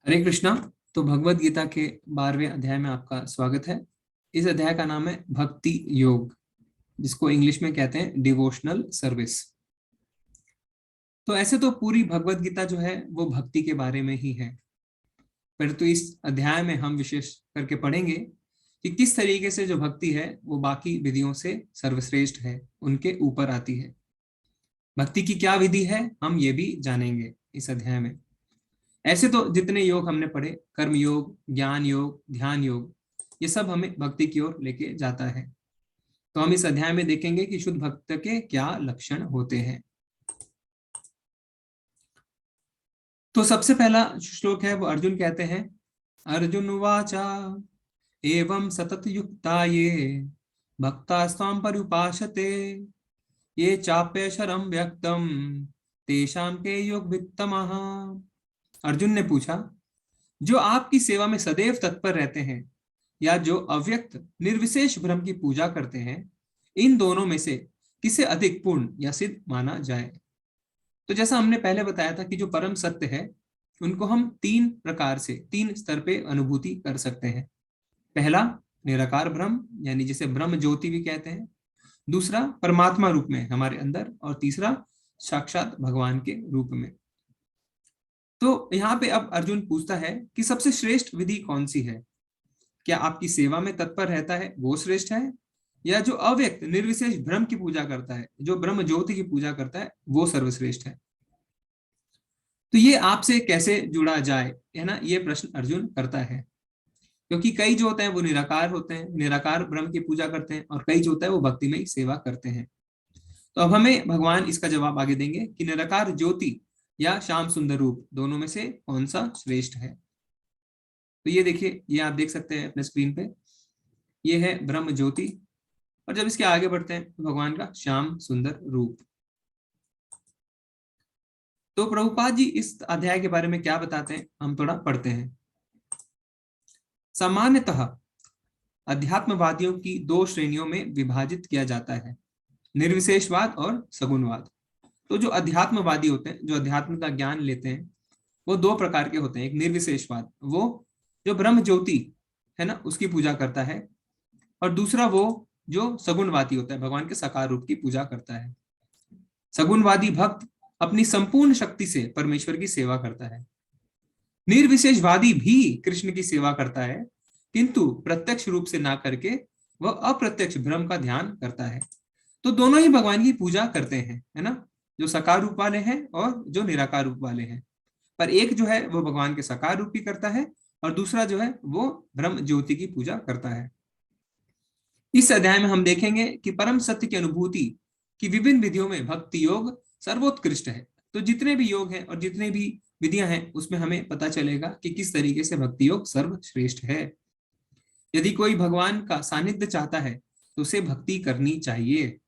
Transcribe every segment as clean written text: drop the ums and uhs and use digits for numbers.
हरे कृष्णा। तो भगवत गीता के 12वें अध्याय में आपका स्वागत है। इस अध्याय का नाम है भक्ति योग, जिसको इंग्लिश में कहते हैं डिवोशनल सर्विस। तो ऐसे तो पूरी भगवत गीता जो है वो भक्ति के बारे में ही है, परंतु इस अध्याय में हम विशेष करके पढ़ेंगे कि किस तरीके से जो भक्ति है वो बाकी विधियों से सर्वश्रेष्ठ है, उनके ऊपर आती है। भक्ति की क्या विधि है हम ये भी जानेंगे इस अध्याय में। ऐसे तो जितने योग हमने पढ़े, कर्म योग, ज्ञान योग, ध्यान योग, ये सब हमें भक्ति की ओर लेके जाता है। तो हम इस अध्याय में देखेंगे कि शुद्ध भक्त के क्या लक्षण होते हैं। तो सबसे पहला श्लोक है वो अर्जुन कहते हैं, अर्जुन उवाचा एवं सतत युक्ता ये भक्तास्त्वां पर्युपासते ये चाप्यशरम व्यक्तम तेषां के योग वित्तमः। अर्जुन ने पूछा, जो आपकी सेवा में सदैव तत्पर रहते हैं या जो अव्यक्त निर्विशेष ब्रह्म की पूजा करते हैं, इन दोनों में से किसे अधिक पूर्ण या सिद्ध माना जाए। तो जैसा हमने पहले बताया था कि जो परम सत्य है उनको हम तीन प्रकार से, तीन स्तर पे अनुभूति कर सकते हैं। पहला निराकार ब्रह्म, यानी जिसे ब्रह्म ज्योति भी कहते हैं। दूसरा परमात्मा रूप में हमारे अंदर, और तीसरा साक्षात भगवान के रूप में। तो यहाँ पे अब अर्जुन पूछता है कि सबसे श्रेष्ठ विधि कौन सी है। क्या आपकी सेवा में तत्पर रहता है वो श्रेष्ठ है, या जो अव्यक्त निर्विशेष ब्रह्म की पूजा करता है, जो ब्रह्म ज्योति की पूजा करता है, वो सर्वश्रेष्ठ है। तो ये आपसे कैसे जुड़ा जाए, है ना, ये प्रश्न अर्जुन करता है। क्योंकि कई जो होते हैं वो निराकार होते हैं, निराकार ब्रह्म की पूजा करते हैं, और कई जो होता है वो भक्ति में ही सेवा करते हैं। तो अब हमें भगवान इसका जवाब आगे देंगे कि निराकार ज्योति या श्याम सुंदर रूप, दोनों में से कौन सा श्रेष्ठ है। तो ये देखिए, ये आप देख सकते हैं अपने स्क्रीन पे, ये है ब्रह्म ज्योति, और जब इसके आगे बढ़ते हैं तो भगवान का श्याम सुंदर रूप। तो प्रभुपाद जी इस अध्याय के बारे में क्या बताते हैं, हम थोड़ा पढ़ते हैं। सामान्यतः अध्यात्मवादियों की दो श्रेणियों में विभाजित किया जाता है, निर्विशेषवाद और सगुणवाद। तो जो अध्यात्मवादी होते हैं, जो अध्यात्म का ज्ञान लेते हैं, वो दो प्रकार के होते हैं। एक निर्विशेषवाद, वो जो ब्रह्म ज्योति है ना उसकी पूजा करता है, और दूसरा वो जो सगुणवादी होता है, भगवान के साकार रूप की पूजा करता है। सगुणवादी भक्त अपनी संपूर्ण शक्ति से परमेश्वर की सेवा करता है। निर्विशेषवादी भी कृष्ण की सेवा करता है, किंतु प्रत्यक्ष रूप से ना करके वह अप्रत्यक्ष ब्रह्म का ध्यान करता है। तो दोनों ही भगवान की पूजा करते हैं, है ना, जो साकार रूप वाले हैं और जो निराकार रूप वाले हैं। पर एक जो है वो भगवान के साकार रूप की करता है, और दूसरा जो है वो ब्रह्म ज्योति की पूजा करता है। इस अध्याय में हम देखेंगे कि परम सत्य की अनुभूति की विभिन्न विधियों में भक्ति योग सर्वोत्कृष्ट है। तो जितने भी योग हैं और जितने भी विधियां हैं उसमें हमें पता चलेगा कि किस तरीके से भक्ति योग सर्वश्रेष्ठ है। यदि कोई भगवान का सानिध्य चाहता है तो उसे भक्ति करनी चाहिए।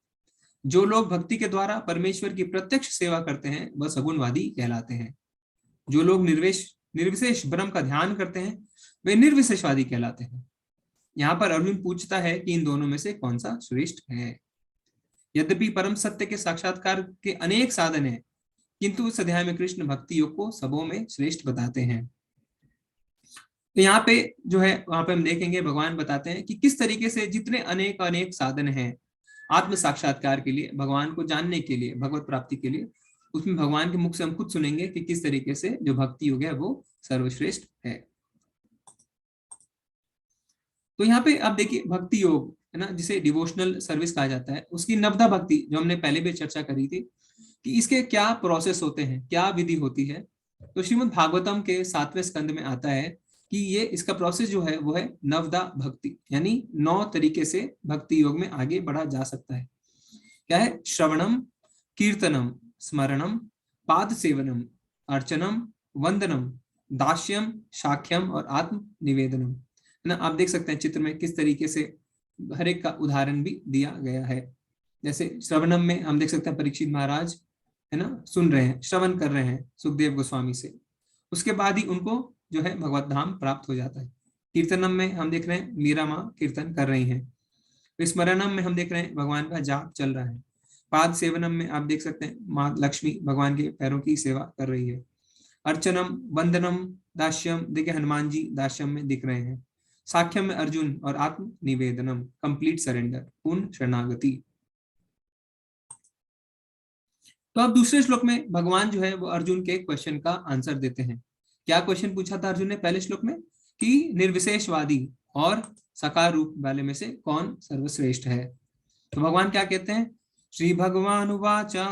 जो लोग भक्ति के द्वारा परमेश्वर की प्रत्यक्ष सेवा करते हैं वह सगुणवादी कहलाते हैं। जो लोग निर्विशेष ब्रह्म का ध्यान करते हैं वे निर्विशेषवादी कहलाते हैं। यहाँ पर अर्जुन पूछता है कि इन दोनों में से कौन सा श्रेष्ठ है। यद्यपि परम सत्य के साक्षात्कार के अनेक साधन हैं, किंतु इस अध्याय में कृष्ण भक्ति योग को सबों में श्रेष्ठ बताते हैं। तो यहाँ पे जो है वहां पे हम देखेंगे भगवान बताते हैं कि किस तरीके से जितने अनेक अनेक साधन हैं आत्म साक्षात्कार के लिए, भगवान को जानने के लिए, भगवत प्राप्ति के लिए, उसमें भगवान के मुख से हम खुद सुनेंगे कि किस तरीके से जो भक्ति योग है वो सर्वश्रेष्ठ है। तो यहाँ पे आप देखिए भक्ति योग है ना, जिसे डिवोशनल सर्विस कहा जाता है, उसकी नवदा भक्ति जो हमने पहले भी चर्चा करी थी कि इसके क्या प्रोसेस होते हैं, क्या विधि होती है। तो श्रीमद् भागवतम के 7वें स्कंद में आता है कि ये इसका प्रोसेस जो है वो है नवदा भक्ति, यानी 9 तरीके से भक्ति योग में आगे बढ़ा जा सकता है। क्या है? श्रवणम, कीर्तनम, स्मरणम, पाद सेवनम, अर्चनम, वंदनम, दास्यम, शाख्यम और आत्म निवेदनम। है ना, आप देख सकते हैं चित्र में किस तरीके से हर एक का उदाहरण भी दिया गया है। जैसे श्रवणम में हम देख सकते हैं परीक्षित महाराज है ना सुन रहे हैं, श्रवण कर रहे हैं सुखदेव गोस्वामी से, उसके बाद ही उनको जो है भगवत धाम प्राप्त हो जाता है। कीर्तनम में हम देख रहे हैं मीरा माँ कीर्तन कर रही हैं। स्मरणम में हम देख रहे हैं भगवान का जाप चल रहा है। पाद सेवनम में आप देख सकते हैं माँ लक्ष्मी भगवान के पैरों की सेवा कर रही है। अर्चनम, वंदनम दास्यम, देखिए हनुमान जी दास्यम में दिख रहे हैं। साख्यम में अर्जुन और आत्म निवेदनम, कंप्लीट सरेंडर, पूर्ण शरणागति। तो अब दूसरे श्लोक में भगवान जो है वो अर्जुन के क्वेश्चन का आंसर देते हैं। क्या क्वेश्चन पूछा था अर्जुन ने पहले श्लोक में कि निर्विशेषवादी और साकार रूप वाले में से कौन सर्वश्रेष्ठ है। तो भगवान क्या कहते हैं, श्री भगवान उवाचा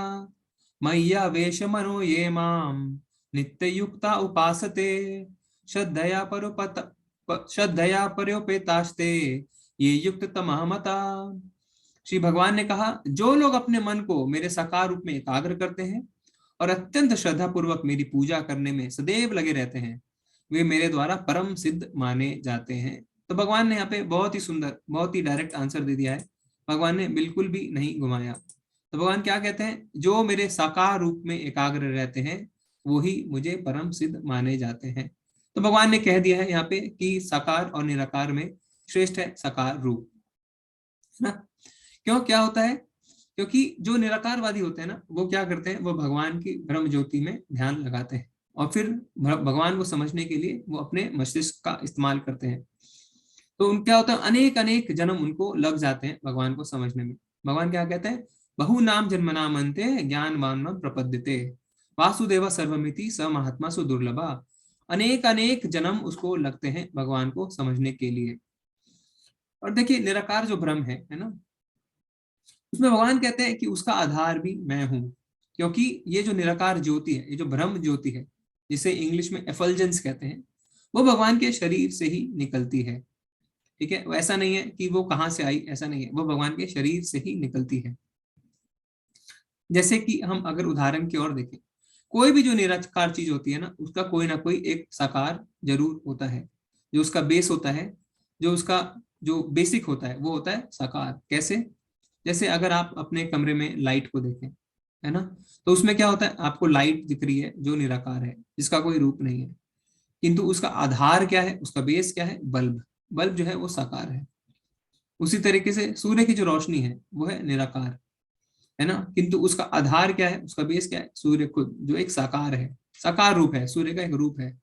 मय्या वेश मनो ये माम नित्य युक्ता उपासते श्रद्धया परोपेतास्ते ये युक्त तमः मता। श्री भगवान ने कहा, जो लोग अपने मन को मेरे साकार रूप में एकाग्र करते हैं और अत्यंत श्रद्धा पूर्वक मेरी पूजा करने में सदैव लगे रहते हैं, वे मेरे द्वारा परम सिद्ध माने जाते हैं। तो भगवान ने यहाँ पे बहुत ही सुंदर, बहुत ही डायरेक्ट आंसर दे दिया है। भगवान ने बिल्कुल भी नहीं घुमाया। तो भगवान क्या कहते हैं, जो मेरे साकार रूप में एकाग्र रहते हैं वो ही मुझे परम सिद्ध माने जाते हैं। तो भगवान ने कह दिया है यहाँ पे कि साकार और निराकार में श्रेष्ठ है साकार रूप, है ना। क्यों, क्या होता है, क्योंकि जो निराकारवादी होते हैं ना, वो क्या करते हैं, वो भगवान की ब्रह्म ज्योति में ध्यान लगाते हैं और फिर भगवान को समझने के लिए वो अपने मस्तिष्क का इस्तेमाल करते हैं। तो उन क्या होता है, अनेक अनेक जन्म उनको लग जाते हैं भगवान को समझने में। भगवान क्या कहते हैं, बहु नाम जन्मनाम अन्ते ज्ञानवान प्रपद्यते वासुदेव सर्वमिति स महात्मा सुदुर्लभा। अनेक अनेक जन्म उसको लगते हैं भगवान को समझने के लिए। और देखिए निराकार जो ब्रह्म है ना, उसमें भगवान कहते हैं कि उसका आधार भी मैं हूं। क्योंकि ये जो निराकार ज्योति है, ये जो ब्रह्म ज्योति है, जिसे इंग्लिश में एफल्जेंस कहते हैं, वो भगवान के शरीर से ही निकलती है। ठीक है, ऐसा नहीं है कि वो कहां से आई, ऐसा नहीं है, वो भगवान के शरीर से ही निकलती है। जैसे कि हम अगर उदाहरण की ओर देखें, कोई भी जो निराकार चीज होती है ना, उसका कोई ना कोई एक साकार जरूर होता है। जो उसका बेस होता है, जो उसका जो बेसिक होता है, वो होता है साकार। कैसे, जैसे अगर आप अपने कमरे में लाइट को देखें, है ना, तो उसमें क्या होता है, आपको लाइट दिख रही है जो निराकार है, जिसका कोई रूप नहीं है। किंतु उसका आधार क्या है, उसका बेस क्या है, बल्ब। बल्ब जो है वो साकार है। उसी तरीके से सूर्य की जो रोशनी है वो है निराकार, है ना, किंतु उसका आधार क्या है, उसका बेस क्या है, सूर्य खुद, जो एक साकार है, साकार रूप है, सूर्य का एक रूप है।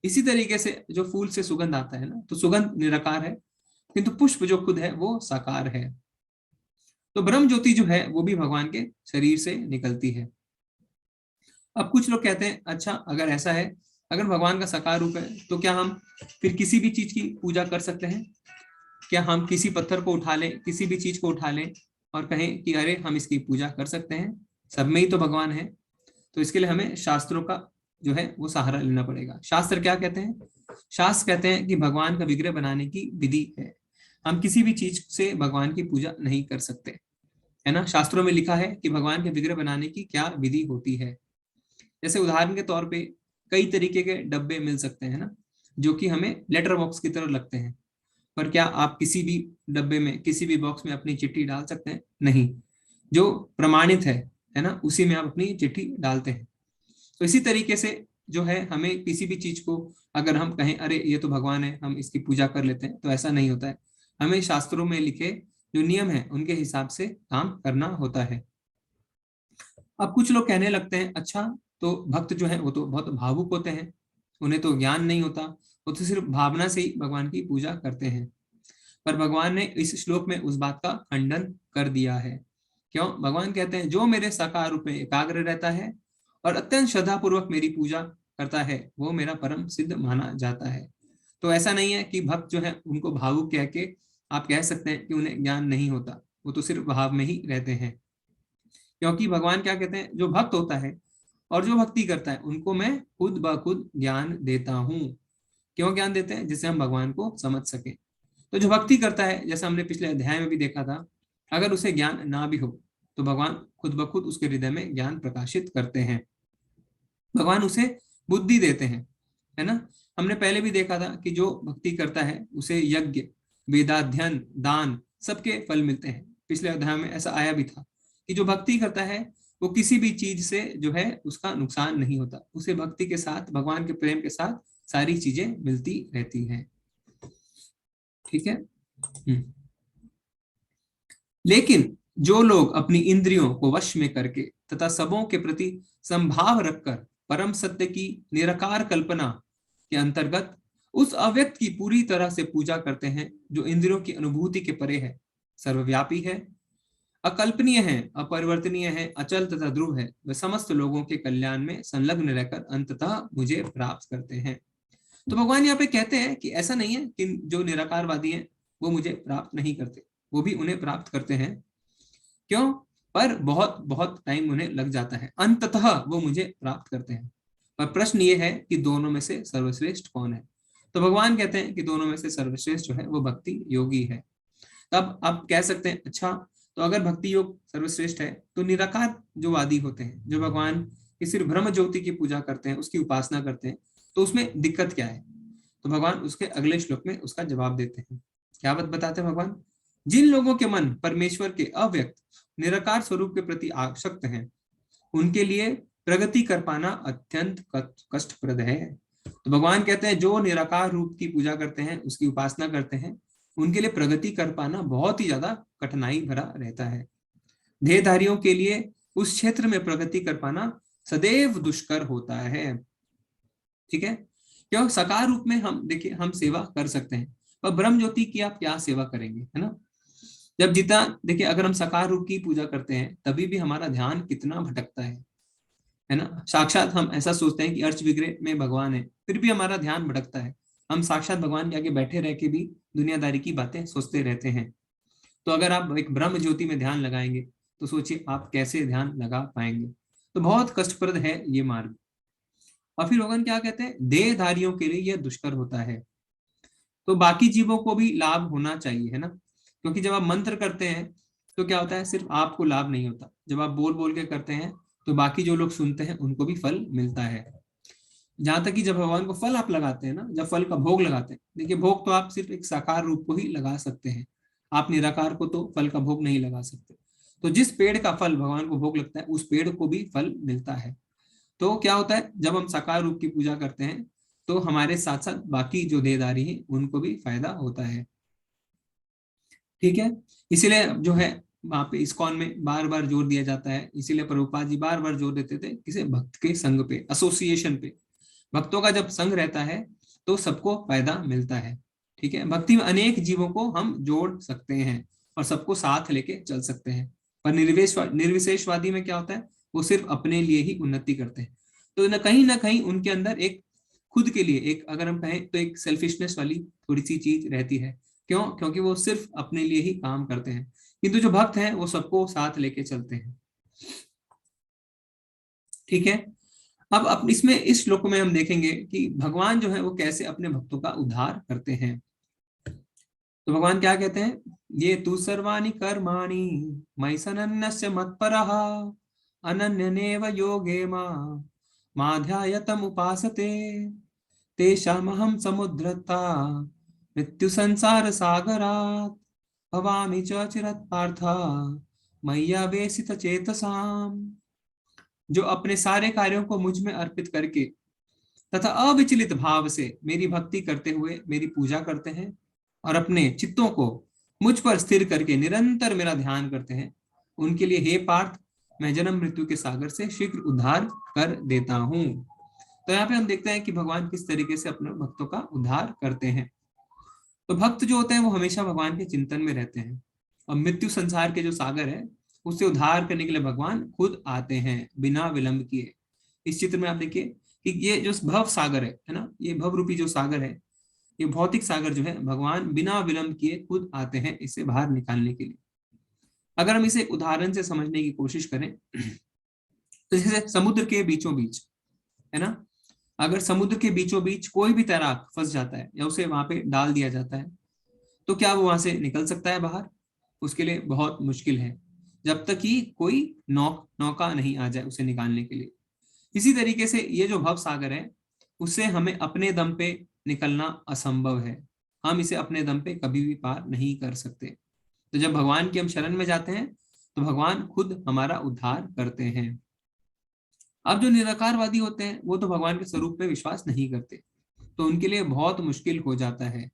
इसी तरीके से जो फूल से सुगंध आता है ना, तो सुगंध निराकार है, किंतु पुष्प जो खुद है वो साकार है। तो ब्रह्म ज्योति जो है वो भी भगवान के शरीर से निकलती है। अब कुछ लोग कहते हैं, अच्छा अगर ऐसा है, अगर भगवान का साकार रूप है, तो क्या हम फिर किसी भी चीज की पूजा कर सकते हैं? क्या हम किसी पत्थर को उठा लें, किसी भी चीज को उठा लें और कहें कि अरे हम इसकी पूजा कर सकते हैं? सब में ही तो भगवान है। तो इसके लिए हमें शास्त्रों का जो है वो सहारा लेना पड़ेगा। शास्त्र क्या कहते हैं? शास्त्र कहते हैं कि भगवान का विग्रह बनाने की विधि है। हम किसी भी चीज से भगवान की पूजा नहीं कर सकते, है ना। शास्त्रों में लिखा है कि भगवान के विग्रह बनाने की क्या विधि होती है। जैसे उदाहरण के तौर पे कई तरीके के डब्बे मिल सकते हैं ना, जो कि हमें लेटर बॉक्स की तरह लगते हैं। पर क्या आप किसी भी डब्बे में, किसी भी बॉक्स में अपनी चिट्ठी डाल सकते हैं? नहीं। जो प्रमाणित है ना, उसी में आप अपनी चिट्ठी डालते हैं। तो इसी तरीके से जो है, हमें किसी भी चीज को अगर हम कहें अरे ये तो भगवान है, हम इसकी पूजा कर लेते हैं, तो ऐसा नहीं होता है। हमें शास्त्रों में लिखे जो नियम है उनके हिसाब से काम करना होता है। अब कुछ लोग कहने लगते हैं, अच्छा तो भक्त जो है वो तो बहुत भावुक होते हैं, उन्हें तो ज्ञान नहीं होता, वो तो सिर्फ भावना से ही भगवान की पूजा करते हैं। पर भगवान ने इस श्लोक में उस बात का खंडन कर दिया है। क्यों? भगवान कहते हैं, जो मेरे साकार रूप में एकाग्र रहता है और अत्यंत श्रद्धा पूर्वक मेरी पूजा करता है, वो मेरा परम सिद्ध माना जाता है। तो ऐसा नहीं है कि भक्त जो है उनको भावुक कह के आप कह सकते हैं कि उन्हें ज्ञान नहीं होता, वो तो सिर्फ भाव में ही रहते हैं। क्योंकि भगवान क्या कहते हैं, जो भक्त होता है और जो भक्ति करता है, उनको मैं खुद ब खुद ज्ञान देता हूँ। क्यों ज्ञान देते हैं? जिससे हम भगवान को समझ सके। तो जो भक्ति करता है, जैसा हमने पिछले अध्याय में भी देखा था, अगर उसे ज्ञान ना भी हो तो भगवान खुद ब खुद उसके हृदय में ज्ञान प्रकाशित करते हैं। भगवान उसे बुद्धि देते हैं, है ना। हमने पहले भी देखा था कि जो भक्ति करता है उसे यज्ञ, वेदाध्ययन, दान सबके फल मिलते हैं। पिछले अध्याय में ऐसा आया भी था कि जो भक्ति करता है वो किसी भी चीज से जो है उसका नुकसान नहीं होता, उसे भक्ति के साथ, भगवान के प्रेम के साथ सारी चीजें मिलती रहती हैं। ठीक है। लेकिन जो लोग अपनी इंद्रियों को वश में करके तथा सबों के प्रति संभाव रखकर परम सत्य की निराकार कल्पना के अंतर्गत उस अव्यक्त की पूरी तरह से पूजा करते हैं जो इंद्रियों की अनुभूति के परे है, सर्वव्यापी है, अकल्पनीय है, अपरिवर्तनीय है, अचल तथा ध्रुव है। वे समस्त लोगों के कल्याण में संलग्न रहकर अंततः मुझे प्राप्त करते हैं। तो भगवान यहाँ पे कहते हैं कि ऐसा नहीं है कि जो निराकारवादी हैं वो मुझे प्राप्त नहीं करते, वो भी उन्हें प्राप्त करते हैं। क्यों? पर बहुत बहुत टाइम उन्हें लग जाता है, अंततः वो मुझे प्राप्त करते हैं। पर प्रश्न ये है कि दोनों में से सर्वश्रेष्ठ कौन है? तो भगवान कहते हैं कि दोनों में से सर्वश्रेष्ठ जो है वो भक्ति योगी है। तब आप कह सकते हैं अच्छा, तो अगर भक्ति योग सर्वश्रेष्ठ है तो निराकार जो वादी होते हैं, जो भगवान की सिर्फ ब्रह्म ज्योति की पूजा करते हैं, उसकी उपासना करते हैं, तो उसमें दिक्कत क्या है? तो भगवान उसके अगले श्लोक में उसका जवाब देते हैं। क्या बात बताते हैं भगवान? जिन लोगों के मन परमेश्वर के अव्यक्त निराकार स्वरूप के प्रति आसक्त हैं, उनके लिए प्रगति कर पाना अत्यंत कष्टप्रद है। तो भगवान कहते हैं जो निराकार रूप की पूजा करते हैं, उसकी उपासना करते हैं, उनके लिए प्रगति कर पाना बहुत ही ज्यादा कठिनाई भरा रहता है। देहधारियों के लिए उस क्षेत्र में प्रगति कर पाना सदैव दुष्कर होता है। ठीक है? क्यों? साकार रूप में हम देखिए हम सेवा कर सकते हैं, पर ब्रह्म ज्योति की आप क्या सेवा करेंगे, है ना? जब जितना देखिए, अगर हम साकार रूप की पूजा करते हैं तभी भी हमारा ध्यान कितना भटकता है ना? साक्षात हम ऐसा सोचते हैं कि अर्च विग्रह में भगवान है, फिर भी हमारा ध्यान भटकता है। हम साक्षात भगवान के आगे बैठे रह के भी दुनियादारी की बातें सोचते रहते हैं। तो अगर आप एक ब्रह्म ज्योति में ध्यान लगाएंगे तो सोचिए आप कैसे ध्यान लगा पाएंगे। तो बहुत कष्टप्रद है ये मार्ग। और फिर भगवान क्या कहते हैं? देहधारियों के लिए यह दुष्कर होता है। तो बाकी जीवों को भी लाभ होना चाहिए, है ना? क्योंकि जब आप मंत्र करते हैं तो क्या होता है, सिर्फ आपको लाभ नहीं होता। जब आप बोल बोल के करते हैं तो बाकी जो लोग सुनते हैं उनको भी फल मिलता है। जहां तक कि जब भगवान को फल आप लगाते हैं ना, जब फल का भोग लगाते हैं, देखिए भोग तो आप सिर्फ एक साकार रूप को ही लगा सकते हैं, आप निराकार को तो फल का भोग नहीं लगा सकते। तो जिस पेड़ का फल भगवान को भोग लगता है उस पेड़ को भी फल मिलता है। तो क्या होता है, जब हम साकार रूप की पूजा करते हैं तो हमारे साथ साथ बाकी जो देहदारी है उनको भी फायदा होता है। ठीक है? इसीलिए जो है वहां पे इस्कॉन में बार बार जोर दिया जाता है, इसीलिए प्रभुपाद जी बार बार जोर देते थे किसे? भक्त के संग पे, एसोसिएशन पे। भक्तों का जब संग रहता है तो सबको फायदा मिलता है। ठीक है? भक्ति में अनेक जीवों को हम जोड़ सकते हैं और सबको साथ लेके चल सकते हैं। पर निर्विशेषवादी में क्या होता है, वो सिर्फ अपने लिए ही उन्नति करते हैं। तो ना कहीं उनके अंदर एक खुद के लिए एक, अगर हम कहें तो एक सेल्फिशनेस वाली थोड़ी सी चीज रहती है। क्यों? क्योंकि वो सिर्फ अपने लिए ही काम करते हैं। किंतु जो भक्त हैं वो सबको साथ लेके चलते हैं। ठीक है? अब इसमें इस श्लोक में हम देखेंगे कि भगवान जो है वो कैसे अपने भक्तों का उद्धार करते हैं। तो भगवान क्या कहते हैं? ये तु सर्वाणि कर्माणि मयि सनन्यस्य मत्परः अनन्यनेव योगे माध्यायतम उपासते तेषामहं समुद्धृता मृत्यु संसार सागरात् भवामि च चिरत् पार्थ मय्यावेशित चेतसाम्। जो अपने सारे कार्यों को मुझ में अर्पित करके तथा अविचलित भाव से मेरी भक्ति करते हुए मेरी पूजा करते हैं और अपने चित्तों को मुझ पर स्थिर करके निरंतर मेरा ध्यान करते हैं, उनके लिए हे पार्थ मैं जन्म मृत्यु के सागर से शीघ्र उद्धार कर देता हूँ। तो यहाँ पे हम देखते हैं कि भगवान किस तरीके से अपने भक्तों का उद्धार करते हैं। तो भक्त जो होते हैं वो हमेशा भगवान के चिंतन में रहते हैं और मृत्यु संसार के जो सागर है उससे उद्धार करने के लिए भगवान खुद आते हैं बिना विलंब किए। इस चित्र में आप देखिए कि ये जो भव सागर है ना, ये भव रूपी जो सागर है, ये भौतिक सागर जो है, भगवान बिना विलंब किए खुद आते हैं इसे बाहर निकालने के लिए। अगर हम इसे उदाहरण से समझने की कोशिश करें तो जैसे समुद्र के बीचों बीच, है ना, अगर समुद्र के बीचों बीच कोई भी तैराक फंस जाता है या उसे वहां पे डाल दिया जाता है तो क्या वो वहां से निकल सकता है बाहर? उसके लिए बहुत मुश्किल है, जब तक कि कोई नौका नहीं आ जाए उसे निकालने के लिए। इसी तरीके से ये जो भव सागर है उससे हमें अपने दम पे निकलना असंभव है। हम इसे अपने दम पे कभी भी पार नहीं कर सकते। तो जब भगवान की हम शरण में जाते हैं तो भगवान खुद हमारा उद्धार करते हैं। अब जो निराकारवादी होते हैं वो तो भगवान के स्वरूप पे विश्वास नहीं करते, तो उनके लिए बहुत मुश्किल हो जाता है।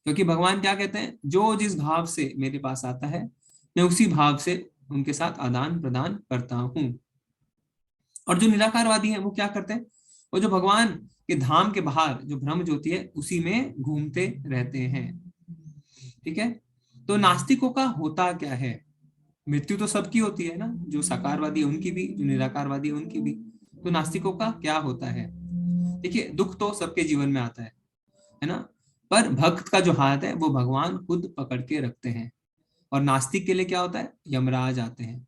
क्योंकि भगवान क्या कहते हैं, जो जिस भाव से मेरे पास आता है मैं उसी भाव से उनके साथ आदान प्रदान करता हूँ। और जो निराकारवादी हैं वो क्या करते हैं, वो जो भगवान कि धाम के बाहर जो ब्रह्म होती है उसी में घूमते रहते हैं। ठीक है, तो नास्तिकों का होता क्या है? मृत्यु तो सबकी होती है ना, जो साकारवादी है उनकी भी, जो निराकारवादी है उनकी भी। तो नास्तिकों का क्या होता है? देखिए, दुख तो सबके जीवन में आता है ना, पर भक्त का जो हाथ है वो भगवान खुद पकड़ के रखते हैं। और नास्तिक के लिए क्या होता है? यमराज आते हैं।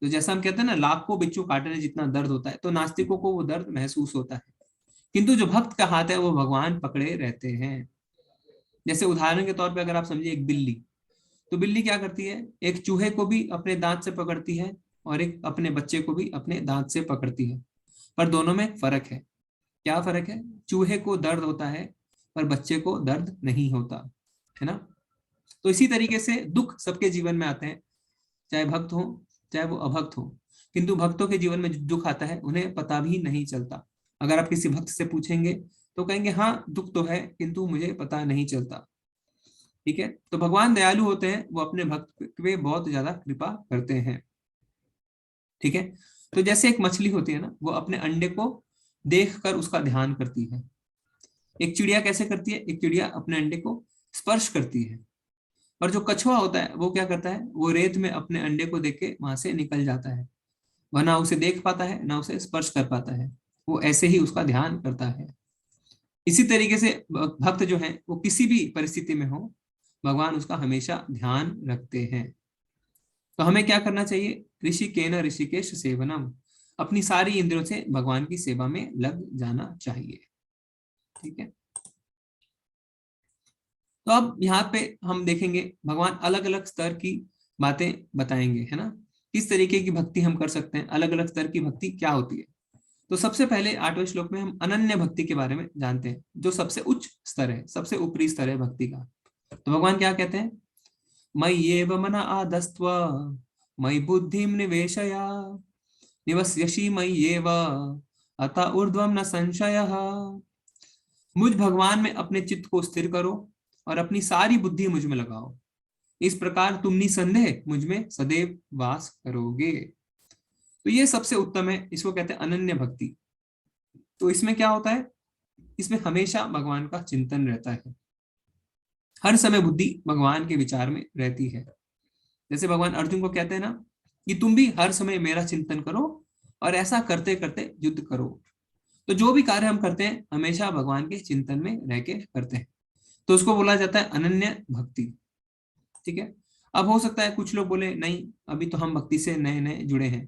तो जैसा हम कहते हैं ना, लाखों बिच्छू काटने जितना दर्द होता है, तो नास्तिकों को वो दर्द महसूस होता है, किंतु जो भक्त का हाथ है वो भगवान पकड़े रहते हैं। जैसे उदाहरण के तौर पे अगर आप समझिए एक बिल्ली, तो बिल्ली क्या करती है? एक चूहे को भी अपने दांत से पकड़ती है और एक अपने बच्चे को भी अपने दांत से पकड़ती है, पर दोनों में फर्क है। क्या फर्क है? चूहे को दर्द होता है पर बच्चे को दर्द नहीं होता, है ना। तो इसी तरीके से दुख सबके जीवन में आते हैं, चाहे भक्त हो चाहे वो अभक्त हो, किंतु भक्तों के जीवन में जो दुख आता है उन्हें पता भी नहीं चलता। अगर आप किसी भक्त से पूछेंगे तो कहेंगे हाँ दुख तो है किंतु मुझे पता नहीं चलता। ठीक है, तो भगवान दयालु होते हैं, वो अपने भक्त पे बहुत ज्यादा कृपा करते हैं। ठीक है, तो जैसे एक मछली होती है ना, वो अपने अंडे को देखकर उसका ध्यान करती है। एक चिड़िया कैसे करती है? एक चिड़िया अपने अंडे को स्पर्श करती है। और जो कछुआ होता है वो क्या करता है? वो रेत में अपने अंडे को देख के वहां से निकल जाता है, वह ना उसे देख पाता है ना उसे स्पर्श कर पाता है, वो ऐसे ही उसका ध्यान करता है। इसी तरीके से भक्त जो है वो किसी भी परिस्थिति में हो, भगवान उसका हमेशा ध्यान रखते हैं। तो हमें क्या करना चाहिए? ऋषिकेन ऋषिकेश सेवनम, अपनी सारी इंद्रियों से भगवान की सेवा में लग जाना चाहिए। ठीक है, तो अब यहाँ पे हम देखेंगे भगवान अलग अलग स्तर की बातें बताएंगे, है ना, किस तरीके की भक्ति हम कर सकते हैं, अलग अलग स्तर की भक्ति क्या होती है। तो सबसे पहले 8वें श्लोक में हम अनन्य भक्ति के बारे में जानते हैं, जो सबसे उच्च स्तर है, सबसे ऊपरी स्तर है भक्ति का। तो भगवान क्या कहते हैं? मय्येव मन आदस्त्व मयि बुद्धिम निवेशया निवस्यसि मय्येव अतः ऊर्ध्वं न संशयः। मुझ भगवान में अपने चित्त को स्थिर करो और अपनी सारी बुद्धि मुझ में लगाओ, इस प्रकार तुम निसंदेह मुझ में सदैव वास करोगे। तो ये सबसे उत्तम है, इसको कहते हैं अनन्य भक्ति। तो इसमें क्या होता है? इसमें हमेशा भगवान का चिंतन रहता है, हर समय बुद्धि भगवान के विचार में रहती है। जैसे भगवान अर्जुन को कहते हैं ना कि तुम भी हर समय मेरा चिंतन करो और ऐसा करते करते युद्ध करो। तो जो भी कार्य हम करते हैं हमेशा भगवान के चिंतन में रह के करते हैं, तो उसको बोला जाता है अनन्य भक्ति। ठीक है, अब हो सकता है कुछ लोग बोले नहीं अभी तो हम भक्ति से नए नए जुड़े हैं,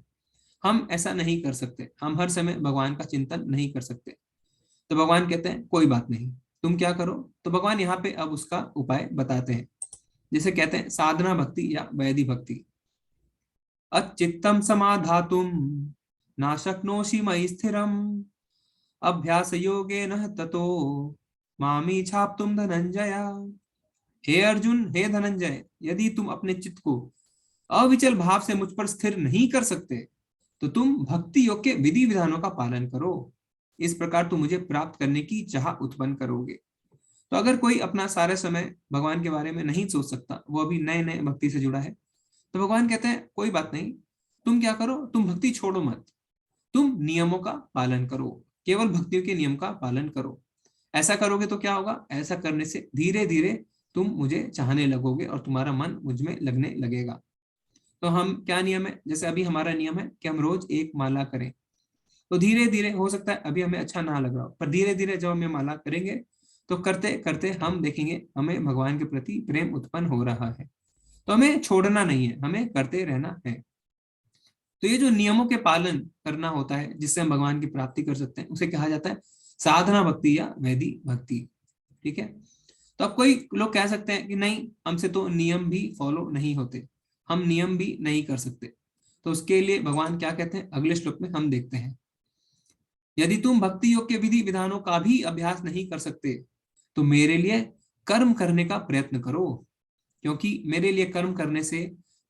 हम ऐसा नहीं कर सकते, हम हर समय भगवान का चिंतन नहीं कर सकते। तो भगवान कहते हैं कोई बात नहीं, तुम क्या करो। तो भगवान यहाँ पे अब उसका उपाय बताते हैं, जिसे कहते हैं साधना भक्ति या वैधि भक्ति। अचित्तम समाधातुम ना शक्नोषि मयि स्थिरम अभ्यास योगेन ततो मामी छाप्तुम धनंजय। हे अर्जुन, हे धनंजय, यदि तुम अपने चित्त को अविचल भाव से मुझ पर स्थिर नहीं कर सकते तो तुम भक्ति योग के विधि विधानों का पालन करो, इस प्रकार तुम मुझे प्राप्त करने की चाह उत्पन्न करोगे। तो अगर कोई अपना सारे समय भगवान के बारे में नहीं सोच सकता, वो अभी नए नए भक्ति से जुड़ा है, तो भगवान कहते हैं कोई बात नहीं, तुम क्या करो, तुम भक्ति छोड़ो मत, तुम नियमों का पालन करो, केवल भक्तियों के नियम का पालन करो। ऐसा करोगे तो क्या होगा? ऐसा करने से धीरे धीरे तुम मुझे चाहने लगोगे और तुम्हारा मन मुझ में लगने लगेगा। तो हम क्या नियम है? जैसे अभी हमारा नियम है कि हम रोज एक माला करें, तो धीरे धीरे हो सकता है अभी हमें अच्छा ना लग रहा हो, पर धीरे धीरे जब हम ये माला करेंगे तो करते करते हम देखेंगे हमें भगवान के प्रति प्रेम उत्पन्न हो रहा है। तो हमें छोड़ना नहीं है, हमें करते रहना है। तो ये जो नियमों के पालन करना होता है जिससे हम भगवान की प्राप्ति कर सकते हैं, उसे कहा जाता है साधना भक्ति या वैधि भक्ति। ठीक है, तो अब कोई लोग कह सकते हैं कि नहीं हमसे तो नियम भी फॉलो नहीं होते, हम नियम भी नहीं कर सकते। तो उसके लिए भगवान क्या कहते हैं अगले श्लोक में हम देखते हैं। यदि तुम भक्ति योग के विधि विधानों का भी अभ्यास नहीं कर सकते तो मेरे लिए कर्म करने का प्रयत्न करो, क्योंकि मेरे लिए कर्म करने से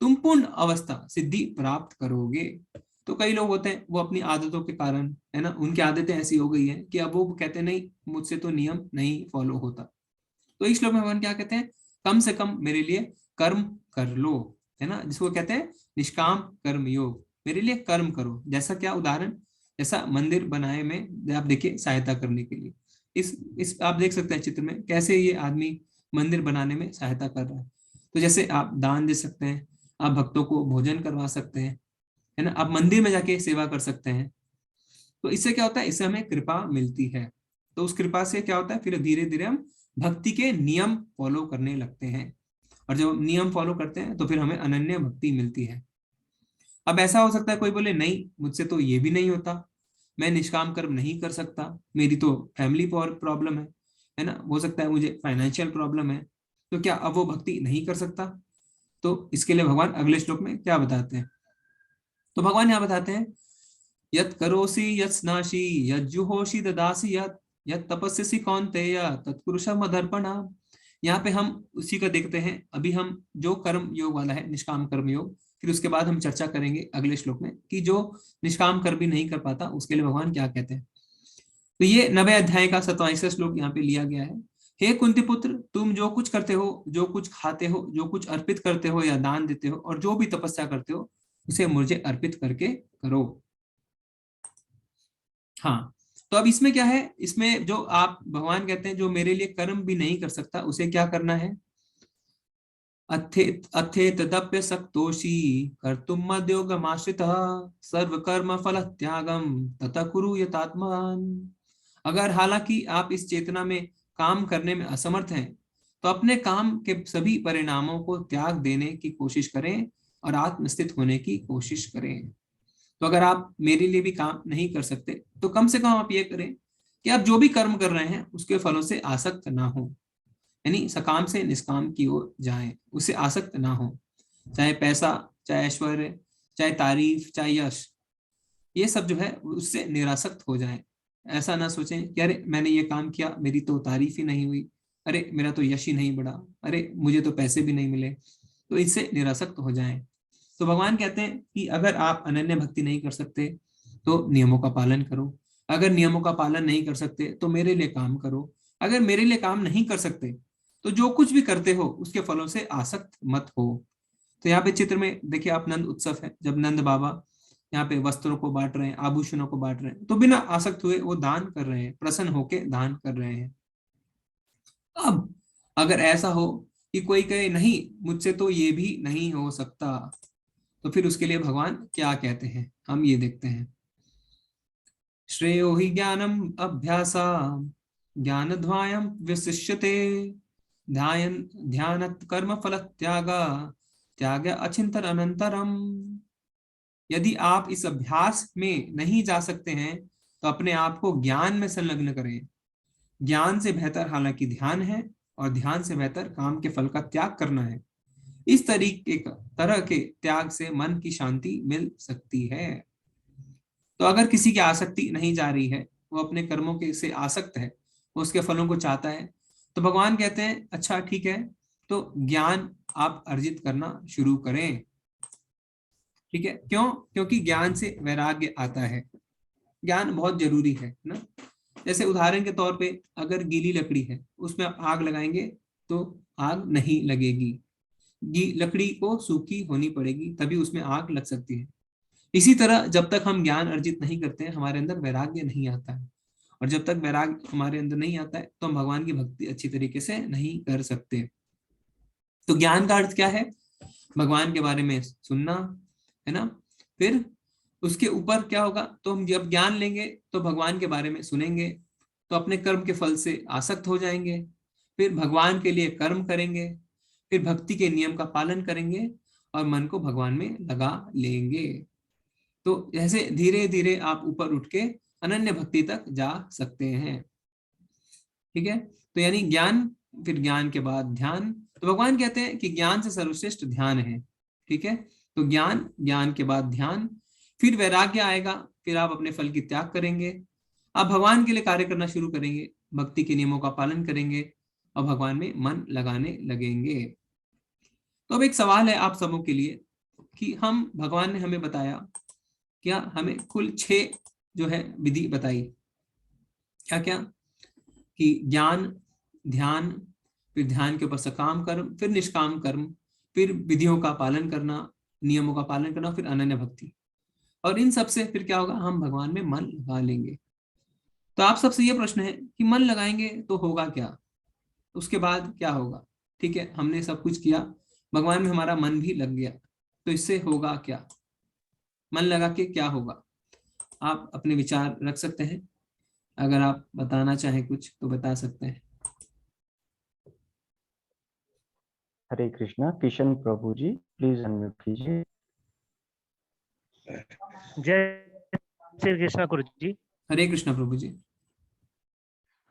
तुम पूर्ण अवस्था सिद्धि प्राप्त करोगे। तो कई लोग होते हैं वो अपनी आदतों के कारण, है ना, उनकी आदतें ऐसी हो गई हैं कि अब वो कहते हैं नहीं मुझसे तो नियम नहीं फॉलो होता। तो इस श्लोक में भगवान क्या कहते हैं? कम से कम मेरे लिए कर्म कर लो, है ना, जिसको कहते हैं निष्काम कर्म योग। मेरे लिए कर्म करो, जैसा क्या उदाहरण, जैसा मंदिर बनाए में आप देखिए सहायता करने के लिए, इस आप देख सकते हैं चित्र में कैसे ये आदमी मंदिर बनाने में सहायता कर रहा है। तो जैसे आप दान दे सकते हैं, आप भक्तों को भोजन करवा सकते हैं, है ना, आप मंदिर में जाके सेवा कर सकते हैं। तो इससे क्या होता है, इससे हमें कृपा मिलती है। तो उस कृपा से क्या होता है, फिर धीरे धीरे हम भक्ति के नियम फॉलो करने लगते हैं, और जब हम नियम फॉलो करते हैं तो फिर हमें अनन्य भक्ति मिलती है। अब ऐसा हो सकता है कोई बोले नहीं मुझसे तो ये भी नहीं होता, मैं निष्काम कर्म नहीं कर सकता, मेरी तो फैमिली प्रॉब्लम है ना, हो सकता है मुझे फाइनेंशियल प्रॉब्लम है, तो क्या अब वो भक्ति नहीं कर सकता? तो इसके लिए भगवान अगले श्लोक में क्या बताते हैं? तो भगवान यहाँ बताते हैं, यत् करोसि यत् स्नासि यत् जुहोषि ददासि यत् यत् तपस्यसि कौन्तेय तत्पुरुषम् अदर्पणा। यहाँ पे हम उसी का देखते हैं। अभी हम जो कर्म योग वाला है निष्काम कर्म योग, फिर उसके बाद हम चर्चा करेंगे अगले श्लोक में कि जो निष्काम कर्म भी नहीं कर पाता उसके लिए भगवान क्या कहते हैं। तो ये 90 अध्याय का 27वां श्लोक यहाँ पे लिया गया है। हे कुंती पुत्र, तुम जो कुछ करते हो, जो कुछ खाते हो, जो कुछ अर्पित करते हो या दान देते हो, और जो भी तपस्या करते हो उसे मुझे अर्पित करके करो। हाँ, तो अब इसमें क्या है, इसमें जो आप भगवान कहते हैं जो मेरे लिए कर्म भी नहीं कर सकता उसे क्या करना है? अथे अथे तदप्य सक्तोषी कर्तुम मद्योगमाश्रितः सर्व कर्म फल त्यागम तथा कुरु यतात्मान। अगर हालांकि आप इस चेतना में काम करने में असमर्थ हैं, तो अपने काम के सभी परिणामों को त्याग देने की कोशिश करें और आत्मस्थित होने की कोशिश करें। तो अगर आप मेरे लिए भी काम नहीं कर सकते तो कम से कम आप ये करें कि आप जो भी कर्म कर रहे हैं उसके फलों से आसक्त ना हो, यानी सकाम से निष्काम की ओर जाएं, उससे आसक्त ना हो। चाहे पैसा, चाहे ऐश्वर्य, चाहे तारीफ, चाहे यश, ये सब जो है उससे निरासक्त हो जाएं। ऐसा ना सोचें कि अरे मैंने ये काम किया, मेरी तो तारीफ ही नहीं हुई, अरे मेरा तो यश ही नहीं बढ़ा, अरे मुझे तो पैसे भी नहीं मिले, तो इससे निरासक्त हो जाएं। तो भगवान कहते हैं कि अगर आप अनन्य भक्ति नहीं कर सकते तो नियमों का पालन करो, अगर नियमों का पालन नहीं कर सकते तो मेरे लिए काम करो, अगर मेरे लिए काम नहीं कर सकते तो जो कुछ भी करते हो उसके फलों से आसक्त मत हो। तो यहाँ पे चित्र में देखिए आप, नंद उत्सव है, जब नंद बाबा यहाँ पे वस्त्रों को बांट रहे हैं, आभूषणों को बांट रहे हैं, तो बिना आसक्त हुए वो दान कर रहे हैं, प्रसन्न होके दान कर रहे हैं। अब अगर ऐसा हो कि कोई कहे नहीं मुझसे तो ये भी नहीं हो सकता, तो फिर उसके लिए भगवान क्या कहते हैं हम ये देखते हैं। श्रेयो हि ज्ञानम अभ्यासा ज्ञानध्वायं विशिष्यते ध्यान ध्यान कर्म फल त्यागा त्याग अचिंतन अनंतरम। यदि आप इस अभ्यास में नहीं जा सकते हैं तो अपने आप को ज्ञान में संलग्न करें। ज्ञान से बेहतर हालांकि ध्यान है, और ध्यान से बेहतर काम के फल का त्याग करना है। इस तरह के त्याग से मन की शांति मिल सकती है। तो अगर किसी की आसक्ति नहीं जा रही है, वो अपने कर्मों के से आसक्त है, वो उसके फलों को चाहता है, तो भगवान कहते हैं अच्छा ठीक है, तो ज्ञान आप अर्जित करना शुरू करें। ठीक है, क्यों? क्योंकि ज्ञान से वैराग्य आता है। ज्ञान बहुत जरूरी है ना। जैसे उदाहरण के तौर पे अगर गीली लकड़ी है उसमें आप आग लगाएंगे तो आग नहीं लगेगी, लकड़ी को सूखी होनी पड़ेगी तभी उसमें आग लग सकती है। इसी तरह जब तक हम ज्ञान अर्जित नहीं करते हैं हमारे अंदर वैराग्य नहीं आता है, और जब तक वैराग्य हमारे अंदर नहीं आता है तो हम भगवान की भक्ति अच्छी तरीके से नहीं कर सकते। तो ज्ञान का अर्थ क्या है? भगवान के बारे में सुनना, है ना। फिर उसके ऊपर क्या होगा, तो हम जब ज्ञान लेंगे तो भगवान के बारे में सुनेंगे, तो अपने कर्म के फल से आसक्त हो जाएंगे, फिर भगवान के लिए कर्म करेंगे, फिर भक्ति के नियम का पालन करेंगे और मन को भगवान में लगा लेंगे। तो ऐसे धीरे धीरे आप ऊपर उठ के अनन्य भक्ति तक जा सकते हैं। ठीक है, तो यानी ज्ञान, फिर ज्ञान के बाद ध्यान। तो भगवान कहते हैं कि ज्ञान से सर्वश्रेष्ठ ध्यान है। ठीक है, तो ज्ञान, ज्ञान के बाद ध्यान, फिर वैराग्य आएगा, फिर आप अपने फल की त्याग करेंगे, आप भगवान के लिए कार्य करना शुरू करेंगे, भक्ति के नियमों का पालन करेंगे और भगवान में मन लगाने लगेंगे। तो अब एक सवाल है आप सबों के लिए कि हम, भगवान ने हमें बताया, क्या हमें कुल 6 जो है विधि बताई, क्या क्या? कि ज्ञान, ध्यान, फिर ध्यान के ऊपर सकाम कर्म, फिर निष्काम कर्म, फिर विधियों का पालन करना, नियमों का पालन करना, फिर अनन्य भक्ति। और इन सब से फिर क्या होगा, हम भगवान में मन लगा लेंगे। तो आप सबसे ये प्रश्न है कि मन लगाएंगे तो होगा क्या, उसके बाद क्या होगा। ठीक है, हमने सब कुछ किया, भगवान में हमारा मन भी लग गया, तो इससे होगा क्या, मन लगा के क्या होगा। आप अपने विचार रख सकते हैं, अगर आप बताना चाहें कुछ तो बता सकते हैं। हरे कृष्णा। किशन प्रभु जी प्लीज अनम्यूट कीजिए। जय श्री कृष्णा गुरु जी। हरे कृष्णा प्रभु जी।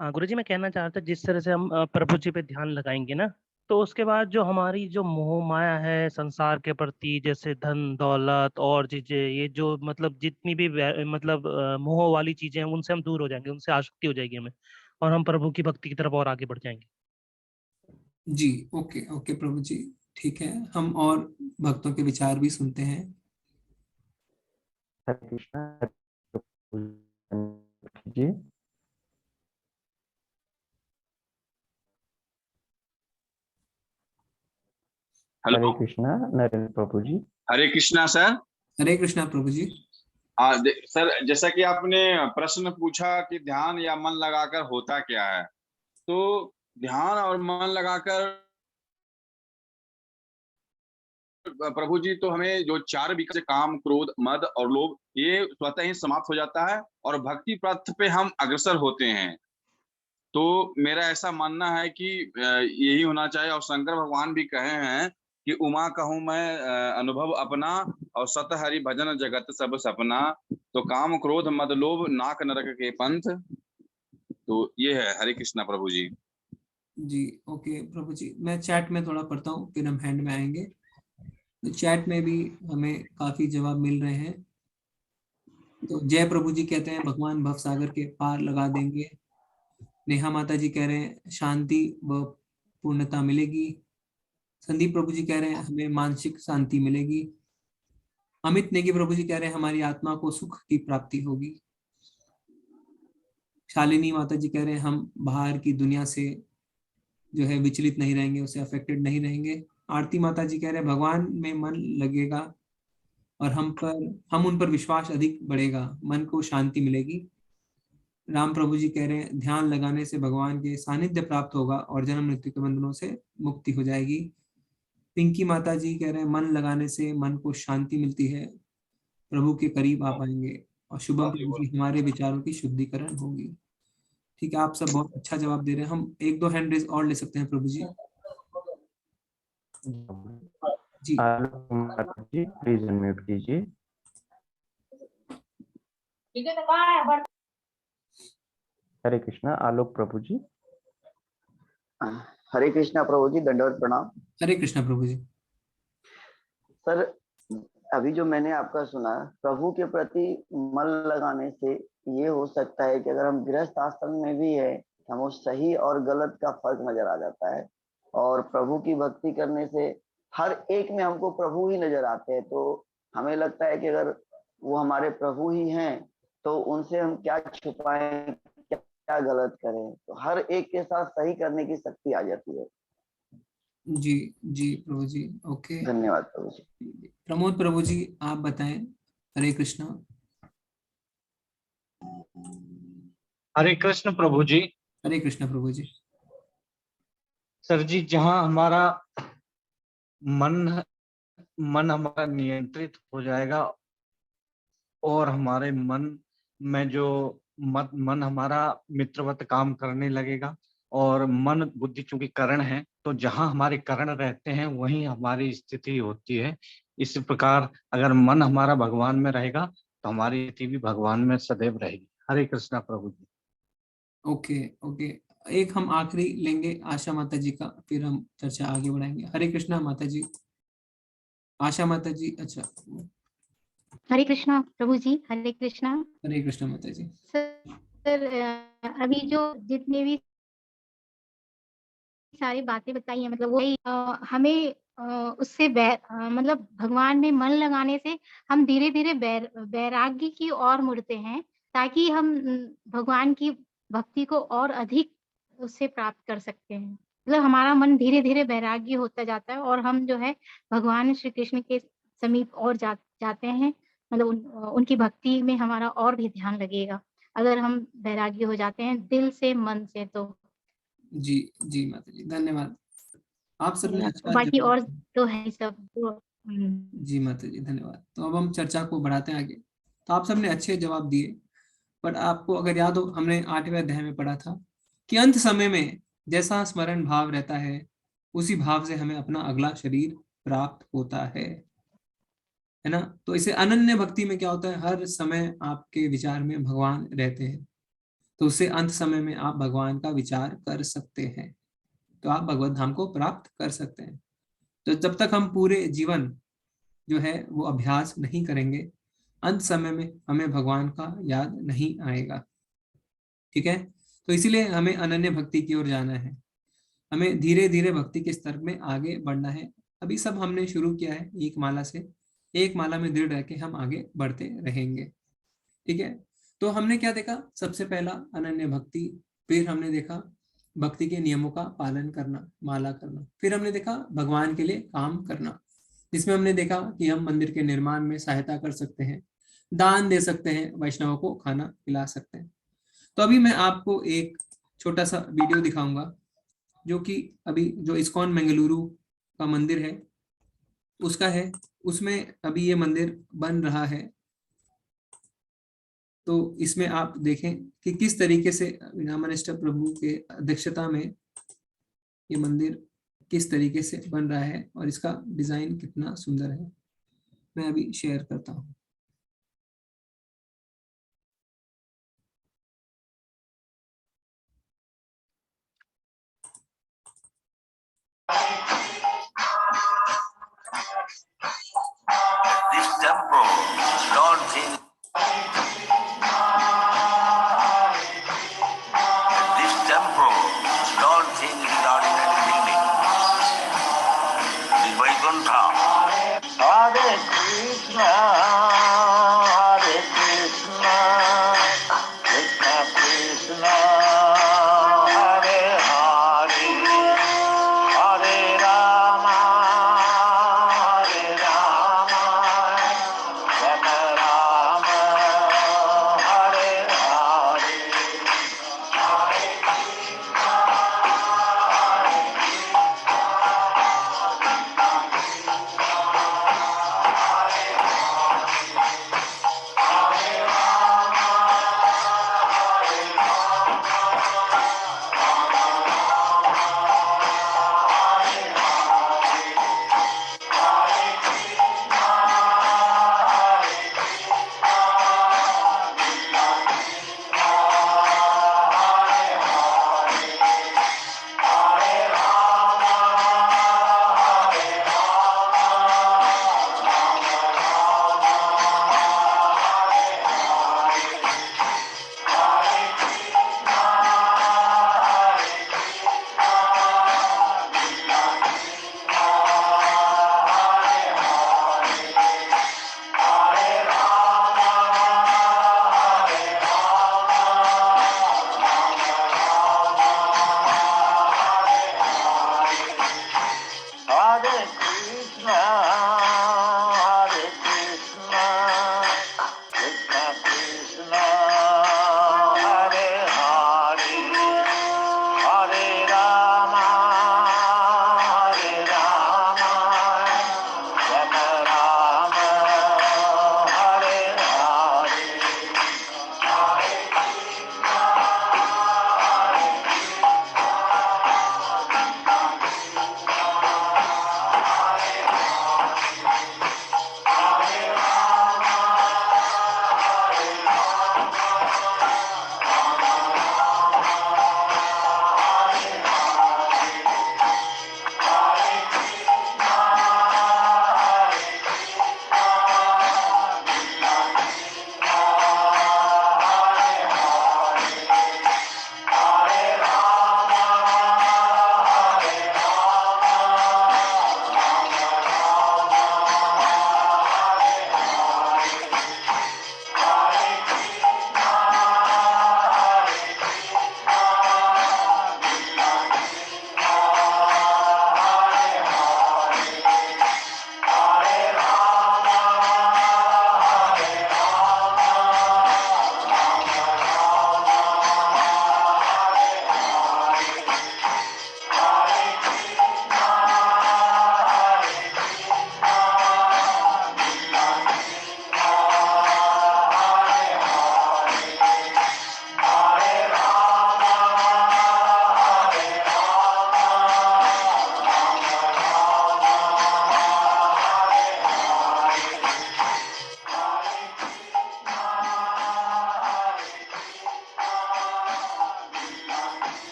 हाँ गुरु जी, मैं कहना चाह रहा था जिस तरह से हम प्रभु जी पे ध्यान लगाएंगे ना, तो उसके बाद जो हमारी जो मोह माया है संसार के प्रति, जैसे धन दौलत और चीजें, ये जो मतलब जितनी भी मतलब मोह वाली चीजें हैं, उनसे हम दूर हो जाएंगे, उनसे आसक्ति हो जाएगी हमें, और हम प्रभु की भक्ति की तरफ और आगे बढ़ जाएंगे। जी ओके ओके प्रभु जी, ठीक है, हम और भक्तों के विचार भी सुनते हैं। हरे कृष्णा। प्रभु जी, unmute कीजिए। हरे हेलो, कृष्णा नरेंद्र प्रभु जी। हरे कृष्णा सर। हरे कृष्णा प्रभु जी। सर, जैसा कि आपने प्रश्न पूछा कि ध्यान या मन लगाकर होता क्या है, तो ध्यान और मन लगाकर प्रभु जी, तो हमें जो चार विकार, काम क्रोध मद और लोभ, ये स्वतः ही समाप्त हो जाता है और भक्ति पथ पे हम अग्रसर होते हैं। तो मेरा ऐसा मानना है कि यही होना चाहिए। और शंकर भगवान भी कहे हैं कि उमा कहूँ मैं अनुभव अपना, और सत हरि भजन जगत सब सपना, तो काम क्रोध मद लोभ नाक नरक के पंथ। तो ये है। हरे कृष्णा प्रभु जी। जी ओके प्रभु जी, मैं चैट में थोड़ा पढ़ता हूँ फिर हम हैंड में आएंगे। तो चैट में भी हमें काफी जवाब मिल रहे हैं। तो जय प्रभु जी कहते हैं भगवान भव सागर के पार लगा देंगे। नेहा माता जी कह रहे हैं शांति व पूर्णता मिलेगी। संदीप प्रभु जी कह रहे हैं हमें मानसिक शांति मिलेगी। अमित नेगी प्रभु जी कह रहे हैं हमारी आत्मा को सुख की प्राप्ति होगी। शालिनी माता जी कह रहे हैं हम बाहर की दुनिया से जो है विचलित नहीं रहेंगे, उससे अफेक्टेड नहीं रहेंगे। आरती माता जी कह रहे हैं भगवान में मन लगेगा और हम उन पर विश्वास अधिक बढ़ेगा, मन को शांति मिलेगी। राम प्रभु जी कह रहे हैं ध्यान लगाने से भगवान के सानिध्य प्राप्त होगा और जन्म मृत्यु के बंधनों से मुक्ति हो जाएगी। पिंकी माता जी कह रहे हैं मन लगाने से मन को शांति मिलती है, प्रभु के करीब आ पाएंगे। और शुभम प्रभु जी हमारे विचारों की शुद्धिकरण होगी। ठीक है, आप सब बहुत अच्छा जवाब दे रहे हैं। हम एक दो हैंड रेज और ले सकते हैं प्रभु जी। जी आलोक कुमार जी प्लीज अनम्यूट कीजिए। हरे कृष्णा आलोक प्रभु जी। हरे कृष्णा प्रभु जी, दंडवत प्रणाम। हरे कृष्णा प्रभु जी। सर, अभी जो मैंने आपका सुना, प्रभु के प्रति मन लगाने से ये हो सकता है कि अगर हम गृहस्थ आश्रम में भी है, हमको सही और गलत का फर्क नजर आ जाता है। और प्रभु की भक्ति करने से हर एक में हमको प्रभु ही नजर आते हैं। तो हमें लगता है कि अगर वो हमारे प्रभु ही हैं तो उनसे हम क्या छुपाएं, क्या गलत करें। तो हर एक के साथ सही करने की शक्ति आ जाती है। जी जी प्रभु जी ओके। धन्यवाद प्रभु जी। प्रमोद प्रभु जी आप बताएं। हरे कृष्णा। हरे कृष्ण प्रभु जी। हरे कृष्णा प्रभु जी। सर जी, जहाँ हमारा मन मन हमारा नियंत्रित हो जाएगा और हमारे मन में जो मन हमारा मित्रवत काम करने लगेगा, और मन बुद्धि चूंकि करण है, तो जहाँ हमारे करण रहते हैं वहीं हमारी स्थिति होती है। इस प्रकार अगर मन हमारा भगवान में रहेगा तो हमारी स्थिति भी भगवान में सदैव रहेगी। हरे कृष्णा प्रभु जी। ओके ओके, एक हम आखिरी लेंगे आशा माता जी का, फिर हम चर्चा आगे बढ़ाएंगे। हरे कृष्णा माता जी। आशा माता जी, अच्छा। हरे कृष्णा प्रभु जी। हरे कृष्णा। हरे कृष्णा माता जी। सर, अभी जो जितने भी सारी बातें बताई हैं, मतलब वो हमें उससे मतलब भगवान में मन लगाने से हम धीरे धीरे वैराग्य की ओर मुड़ते हैं, ताकि हम भगवान की भक्ति को और अधिक उससे प्राप्त कर सकते हैं। मतलब हमारा मन धीरे धीरे वैराग्य होता जाता है और हम जो है भगवान श्री कृष्ण के समीप और जाते हैं। मतलब उनकी भक्ति में हमारा और भी ध्यान लगेगा। अगर हम वैरागी हो जाते हैं दिल से, मन से तो। जी जी माता जी, धन्यवाद। आप सबने अच्छा बाकी जवाब और दिया। तो है ही सब तो। जी माता जी, धन्यवाद। तो अब हम चर्चा को बढ़ाते हैं आगे। तो आप सबने अच्छे जवाब दिए, पर आपको अगर याद हो, हमने 8वें अध्याय में पढ़ा था कि अंत समय में जैसा स्मरण भाव रहता है, उसी भाव से हमें अपना अगला शरीर प्राप्त होता है ना। तो इसे अनन्य भक्ति में क्या होता है, हर समय आपके विचार में भगवान रहते हैं, तो उससे अंत समय में आप भगवान का विचार कर सकते हैं, तो आप भगवत धाम को प्राप्त कर सकते हैं। तो जब तक हम पूरे जीवन जो है वो अभ्यास नहीं करेंगे, अंत समय में हमें भगवान का याद नहीं आएगा। ठीक है, तो इसीलिए हमें अनन्य भक्ति की ओर जाना है, हमें धीरे धीरे भक्ति के स्तर में आगे बढ़ना है। अभी सब हमने शुरू किया है एक माला से, एक माला में दृढ़ रह के हम आगे बढ़ते रहेंगे। ठीक है, तो हमने क्या देखा, सबसे पहला अनन्य भक्ति, फिर हमने देखा भक्ति के नियमों का पालन करना, माला करना, फिर हमने देखा भगवान के लिए काम करना, जिसमें हमने देखा कि हम मंदिर के निर्माण में सहायता कर सकते हैं, दान दे सकते हैं, वैष्णवों को खाना खिला सकते हैं। तो अभी मैं आपको एक छोटा सा वीडियो दिखाऊंगा, जो कि अभी जो इस्कॉन बेंगलुरु का मंदिर है उसका है। उसमें अभी ये मंदिर बन रहा है, तो इसमें आप देखें कि किस तरीके से विनामनिष्ठ प्रभु के अध्यक्षता में ये मंदिर किस तरीके से बन रहा है और इसका डिजाइन कितना सुंदर है। मैं अभी शेयर करता हूँ। This temple, Lord Jain. This temple, Lord Jain without any beginning. The Vaikuntha. Hare Krishna.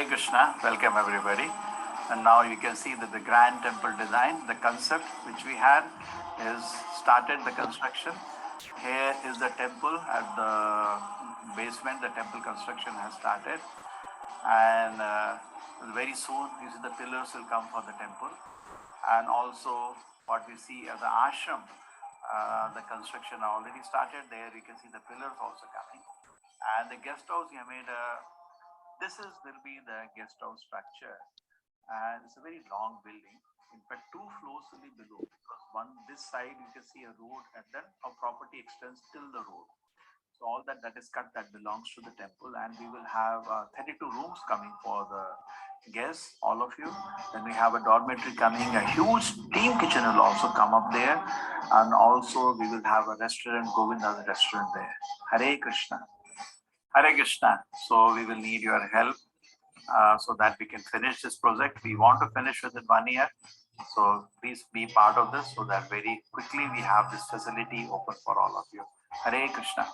Hare Krishna, welcome everybody. And now you can see that the grand temple design, the concept which we had is started the construction. Here is the temple at the basement, the temple construction has started. And very soon you see the pillars will come for the temple. And also what we see as the ashram, the construction already started. There you can see the pillars also coming. And the guest house you have made will be the guest house structure. And it's a very long building. In fact, 2 floors will be below, because this side you can see a road, and then our property extends till the road. So all that is cut, that belongs to the temple, and we will have 32 rooms coming for the guests, all of you. Then we have a dormitory coming, a huge team kitchen will also come up there, and also we will have a restaurant, Govinda's restaurant there. Hare Krishna. Hare Krishna. So we will need your help so that we can finish this project. We want to finish within 1 year. So please be part of this so that very quickly we have this facility open for all of you. Hare Krishna.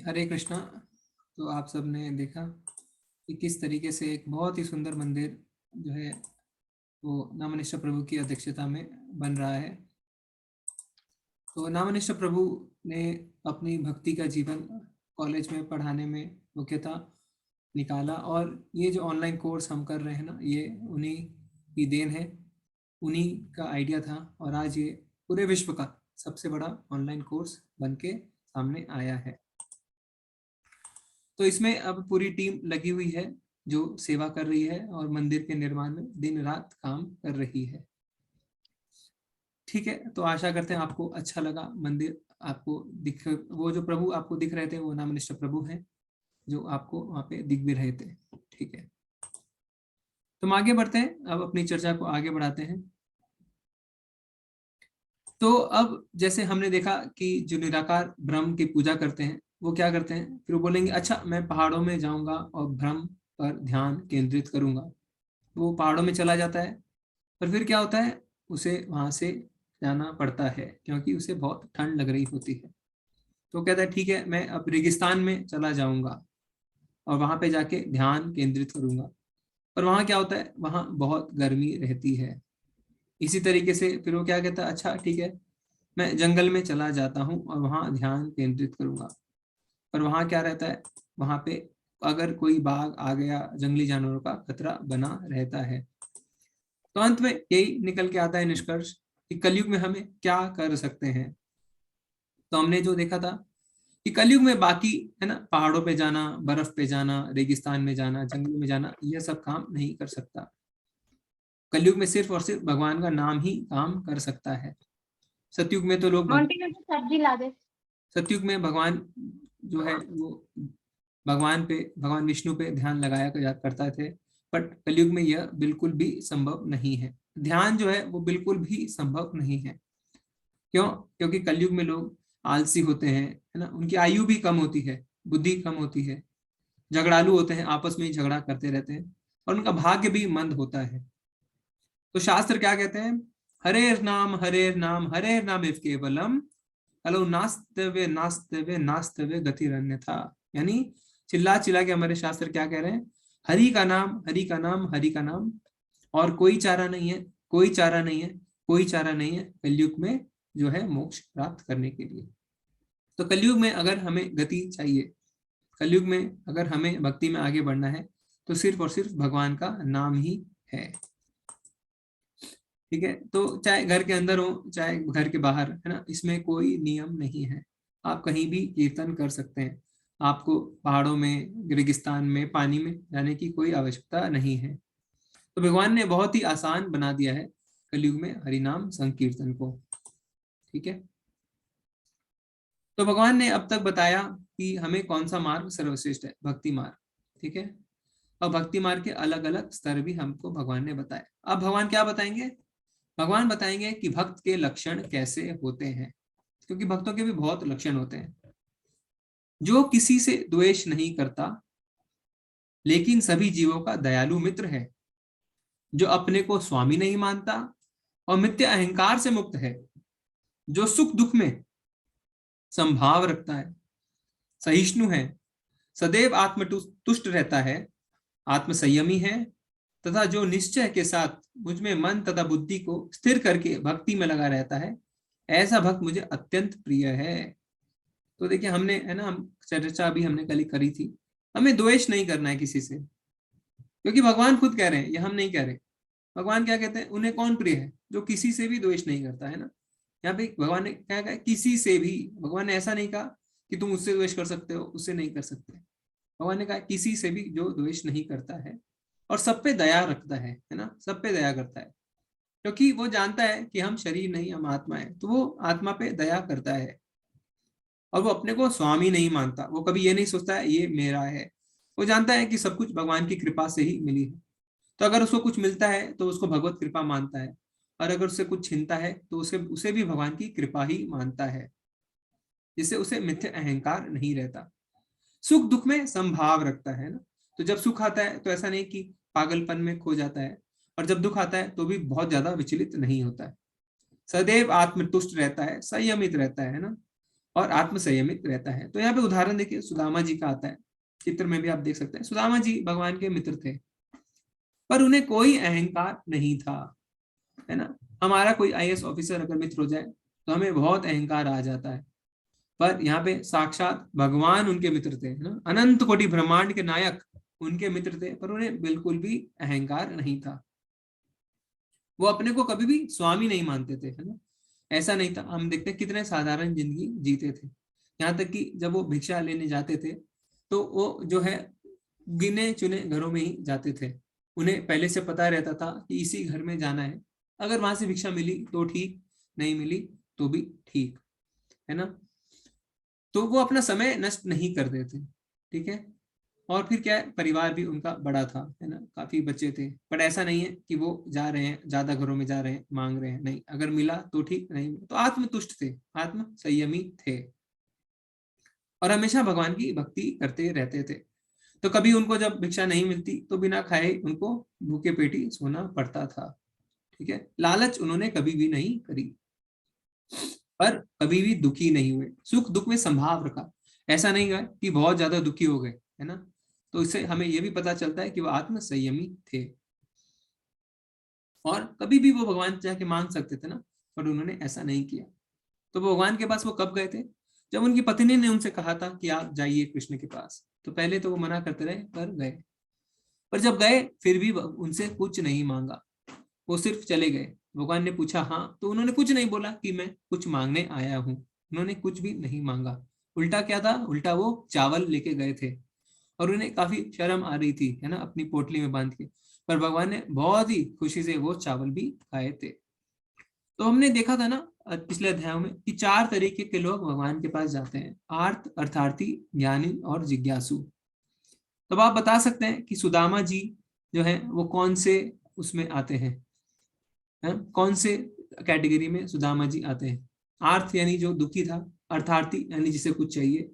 हरे कृष्णा। तो आप सब ने देखा कि किस तरीके से एक बहुत ही सुंदर मंदिर जो है वो नामनिष्ठ प्रभु की अध्यक्षता में बन रहा है। तो नामनिष्ठ प्रभु ने अपनी भक्ति का जीवन कॉलेज में पढ़ाने में मुख्यतः निकाला, और ये जो ऑनलाइन कोर्स हम कर रहे हैं ना, ये उन्हीं की देन है, उन्हीं का आइडिया था, और आज ये पूरे विश्व का सबसे बड़ा ऑनलाइन कोर्स बन के सामने आया है। तो इसमें अब पूरी टीम लगी हुई है जो सेवा कर रही है और मंदिर के निर्माण में दिन रात काम कर रही है। ठीक है, तो आशा करते हैं आपको अच्छा लगा। मंदिर आपको दिख, वो जो प्रभु आपको दिख रहे थे वो नामनिष्ठ प्रभु हैं जो आपको वहां पे दिख भी रहे थे। ठीक है, तो हम आगे बढ़ते हैं, अब अपनी चर्चा को आगे बढ़ाते हैं। तो अब जैसे हमने देखा कि जो निराकार ब्रह्म की पूजा करते हैं वो क्या करते हैं, फिर वो बोलेंगे अच्छा मैं पहाड़ों में जाऊंगा और ब्रह्म पर ध्यान केंद्रित करूंगा। वो पहाड़ों में चला जाता है, पर फिर क्या होता है, उसे वहां से जाना पड़ता है क्योंकि उसे बहुत ठंड लग रही होती है। तो कहता है ठीक है मैं अब रेगिस्तान में चला जाऊंगा और वहां पे जाके ध्यान केंद्रित करूंगा। पर वहां क्या होता है, वहां बहुत गर्मी रहती है। इसी तरीके से फिर वो क्या कहता है, अच्छा ठीक है मैं जंगल में चला जाता हूँ और वहां ध्यान केंद्रित करूंगा। पर वहां क्या रहता है, वहां पे अगर कोई बाघ आ गया, जंगली जानवरों का खतरा बना रहता है। तो अंत में यही निकल के आता है निष्कर्ष कि कलयुग में हमें क्या कर सकते हैं। तो हमने जो देखा था कि कलयुग में बाकी है ना, पहाड़ों पे जाना, बर्फ पे जाना, रेगिस्तान में जाना, जंगल में जाना, यह सब काम नहीं कर सकता। कलयुग में सिर्फ और सिर्फ भगवान का नाम ही काम कर सकता है। सतयुग में तो लोग सब्जी ला दे। सतयुग में भगवान जो है वो भगवान विष्णु पे ध्यान लगाया करता थे, बट कलयुग में यह बिल्कुल भी संभव नहीं है। ध्यान जो है वो बिल्कुल भी संभव नहीं है। क्यों? क्योंकि कलयुग में लोग आलसी होते हैं, है ना, उनकी आयु भी कम होती है, बुद्धि कम होती है, झगड़ालू होते हैं, आपस में ही झगड़ा करते रहते हैं, और उनका भाग्य भी मंद होता है। तो शास्त्र क्या कहते हैं, हरेर नाम हरेर नाम इव केवलम हेलो नास्तव्य नास्तव्य नास्तव्य गतिरन्यथा। यानी चिल्ला चिल्ला के हमारे शास्त्र क्या कह रहे हैं, हरि का नाम हरि का नाम हरि का नाम, और कोई चारा नहीं है, कोई चारा नहीं है, कोई चारा नहीं है कलयुग में जो है मोक्ष प्राप्त करने के लिए। तो कलयुग में अगर हमें गति चाहिए, कलयुग में अगर हमें भक्ति में आगे बढ़ना है, तो सिर्फ और सिर्फ भगवान का नाम ही है। ठीक है, तो चाहे घर के अंदर हो चाहे घर के बाहर, है ना, इसमें कोई नियम नहीं है। आप कहीं भी कीर्तन कर सकते हैं, आपको पहाड़ों में, रेगिस्तान में, पानी में जाने की कोई आवश्यकता नहीं है। तो भगवान ने बहुत ही आसान बना दिया है कलयुग में हरिनाम संकीर्तन को। ठीक है, तो भगवान ने अब तक बताया कि हमें कौन सा मार्ग सर्वश्रेष्ठ है, भक्ति मार्ग। ठीक है, और भक्ति मार्ग के अलग अलग स्तर भी हमको भगवान ने बताया। अब भगवान क्या बताएंगे, भगवान बताएंगे कि भक्त के लक्षण कैसे होते हैं, क्योंकि भक्तों के भी बहुत लक्षण होते हैं। जो किसी से द्वेष नहीं करता लेकिन सभी जीवों का दयालु मित्र है, जो अपने को स्वामी नहीं मानता और मिथ्या अहंकार से मुक्त है, जो सुख दुख में संभाव रखता है, सहिष्णु है, सदैव आत्मतुष्ट रहता है, आत्मसंयमी है तथा जो निश्चय के साथ मुझ में मन तथा बुद्धि को स्थिर करके भक्ति में लगा रहता है, ऐसा भक्त मुझे अत्यंत प्रिय है। तो देखिए हमने, है ना, हम चर्चा भी हमने कल करी थी, हमें द्वेष नहीं करना है किसी से, क्योंकि भगवान खुद कह रहे हैं, ये हम नहीं कह रहे। भगवान क्या कहते हैं, उन्हें कौन प्रिय है, जो किसी से भी द्वेष नहीं करता, है ना। यहाँ पे भगवान ने क्या कहा, किसी से भी। भगवान ने ऐसा नहीं कहा कि तुम उससे द्वेष कर सकते हो, उससे नहीं कर सकते। भगवान ने कहा किसी से भी जो द्वेष नहीं करता है और सब पे दया रखता है ना, सब पे दया करता है, क्योंकि वो जानता है कि हम शरीर नहीं, हम आत्मा है, तो वो आत्मा पे दया करता है। और वो अपने को स्वामी नहीं मानता, वो कभी ये नहीं सोचता है ये मेरा है। वो जानता है कि सब कुछ भगवान की कृपा से ही मिली है। तो अगर उसको कुछ मिलता है तो उसको भगवत कृपा मानता है, और अगर उससे कुछ छिनता है तो उसे भी भगवान की कृपा ही मानता है, जिससे उसे मिथ्या अहंकार नहीं रहता। सुख दुख में संभाव रखता है ना। तो जब सुख आता है तो ऐसा नहीं कि पागलपन में खो जाता है, और जब दुख आता है तो भी बहुत ज्यादा विचलित नहीं होता है। सदैव आत्मतुष्ट रहता है, संयमित रहता है ना, और आत्मसंयमित रहता है। तो यहाँ पे उदाहरण देखिए, सुदामा जी का आता है, चित्र में भी आप देख सकते हैं। सुदामा जी भगवान के मित्र थे, पर उन्हें कोई अहंकार नहीं था, है ना। हमारा कोई IAS ऑफिसर अगर मित्र हो जाए तो हमें बहुत अहंकार आ जाता है, पर यहाँ पे साक्षात भगवान उनके मित्र थे, है ना। अनंत कोटि ब्रह्मांड के नायक उनके मित्र थे, पर उन्हें बिल्कुल भी अहंकार नहीं था। वो अपने को कभी भी स्वामी नहीं मानते थे, है ना। ऐसा नहीं था। हम देखते हैं कितने साधारण जिंदगी जीते थे। यहाँ तक कि जब वो भिक्षा लेने जाते थे तो वो जो है गिने चुने घरों में ही जाते थे। उन्हें पहले से पता रहता था कि इसी घर में जाना है, अगर वहां से भिक्षा मिली तो ठीक, नहीं मिली तो भी ठीक, है ना। तो वो अपना समय नष्ट नहीं करते थे, ठीक है। और फिर क्या है, परिवार भी उनका बड़ा था, है ना, काफी बच्चे थे। पर ऐसा नहीं है कि वो जा रहे हैं ज्यादा घरों में जा रहे हैं, मांग रहे हैं, नहीं, अगर मिला तो ठीक, नहीं मिला तो आत्मतुष्ट थे, आत्म संयमी थे, और हमेशा भगवान की भक्ति करते रहते थे। तो कभी उनको जब भिक्षा नहीं मिलती तो बिना खाए उनको भूखे पेटी सोना पड़ता था, ठीक है। लालच उन्होंने कभी भी नहीं करी, पर कभी भी दुखी नहीं हुए, सुख दुख में संभाव रखा। ऐसा नहीं है कि बहुत ज्यादा दुखी हो गए, है ना। तो इससे हमें यह भी पता चलता है कि वो आत्म संयमी थे, और कभी भी वो भगवान जाके मांग सकते थे ना, पर उन्होंने ऐसा नहीं किया। तो भगवान के पास वो कब गए थे, जब उनकी पत्नी ने उनसे कहा था कि आप जाइए कृष्ण के पास। तो पहले तो वो मना करते रहे, पर गए। पर जब गए फिर भी उनसे कुछ नहीं मांगा, वो सिर्फ चले गए। भगवान ने पूछा हाँ, तो उन्होंने कुछ नहीं बोला कि मैं कुछ मांगने आया हूँ। उन्होंने कुछ भी नहीं मांगा। उल्टा क्या था, उल्टा वो चावल लेके गए थे, और उन्हें काफी शर्म आ रही थी, है ना, अपनी पोटली में बांध के। पर भगवान ने बहुत ही खुशी से वो चावल भी खाए थे। तो हमने देखा था ना पिछले अध्यायों में कि 4 तरीके के लोग भगवान के पास जाते हैं, आर्त, अर्थार्थी, ज्ञानी और जिज्ञासु। तो आप बता सकते हैं कि सुदामा जी जो है वो कौन से उसमें आते हैं, कौन से कैटेगरी में सुदामा जी आते हैं। आर्थ यानी जो दुखी था, अर्थार्थी यानी जिसे कुछ चाहिए,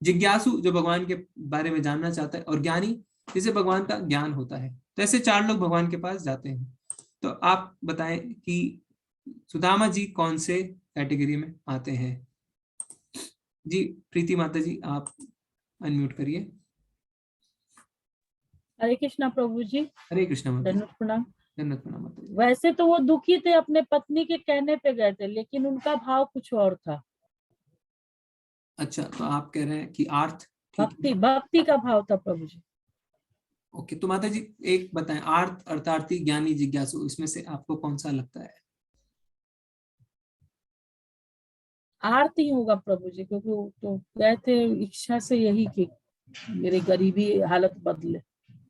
जिज्ञासु जो भगवान के बारे में जानना चाहता है, और ज्ञानी जिसे भगवान का ज्ञान होता है। तो ऐसे 4 लोग भगवान के पास जाते हैं। तो आप बताएं कि सुदामा जी कौन से कैटेगरी में आते हैं। जी प्रीति माता जी आप अनम्यूट करिए। हरे कृष्णा प्रभु जी। हरे कृष्णा माता जी। धन्यवाद प्रणाम। धन्यवाद प्रणाम माता जी। वैसे तो वो दुखी थे, अपने पत्नी के कहने पे गए थे, लेकिन उनका भाव कुछ और था। अच्छा, तो आप कह रहे हैं कि आर्थ, भक्ति का भाव था प्रभु जी। ओके, तो माता जी एक बताएं, आर्थ, अर्थार्थी, ज्ञानी, जिज्ञासु, इसमें से आपको कौन सा लगता है। आरती ही होगा प्रभु जी, क्योंकि वो तो गए थे इच्छा से यही कि मेरी गरीबी हालत बदले।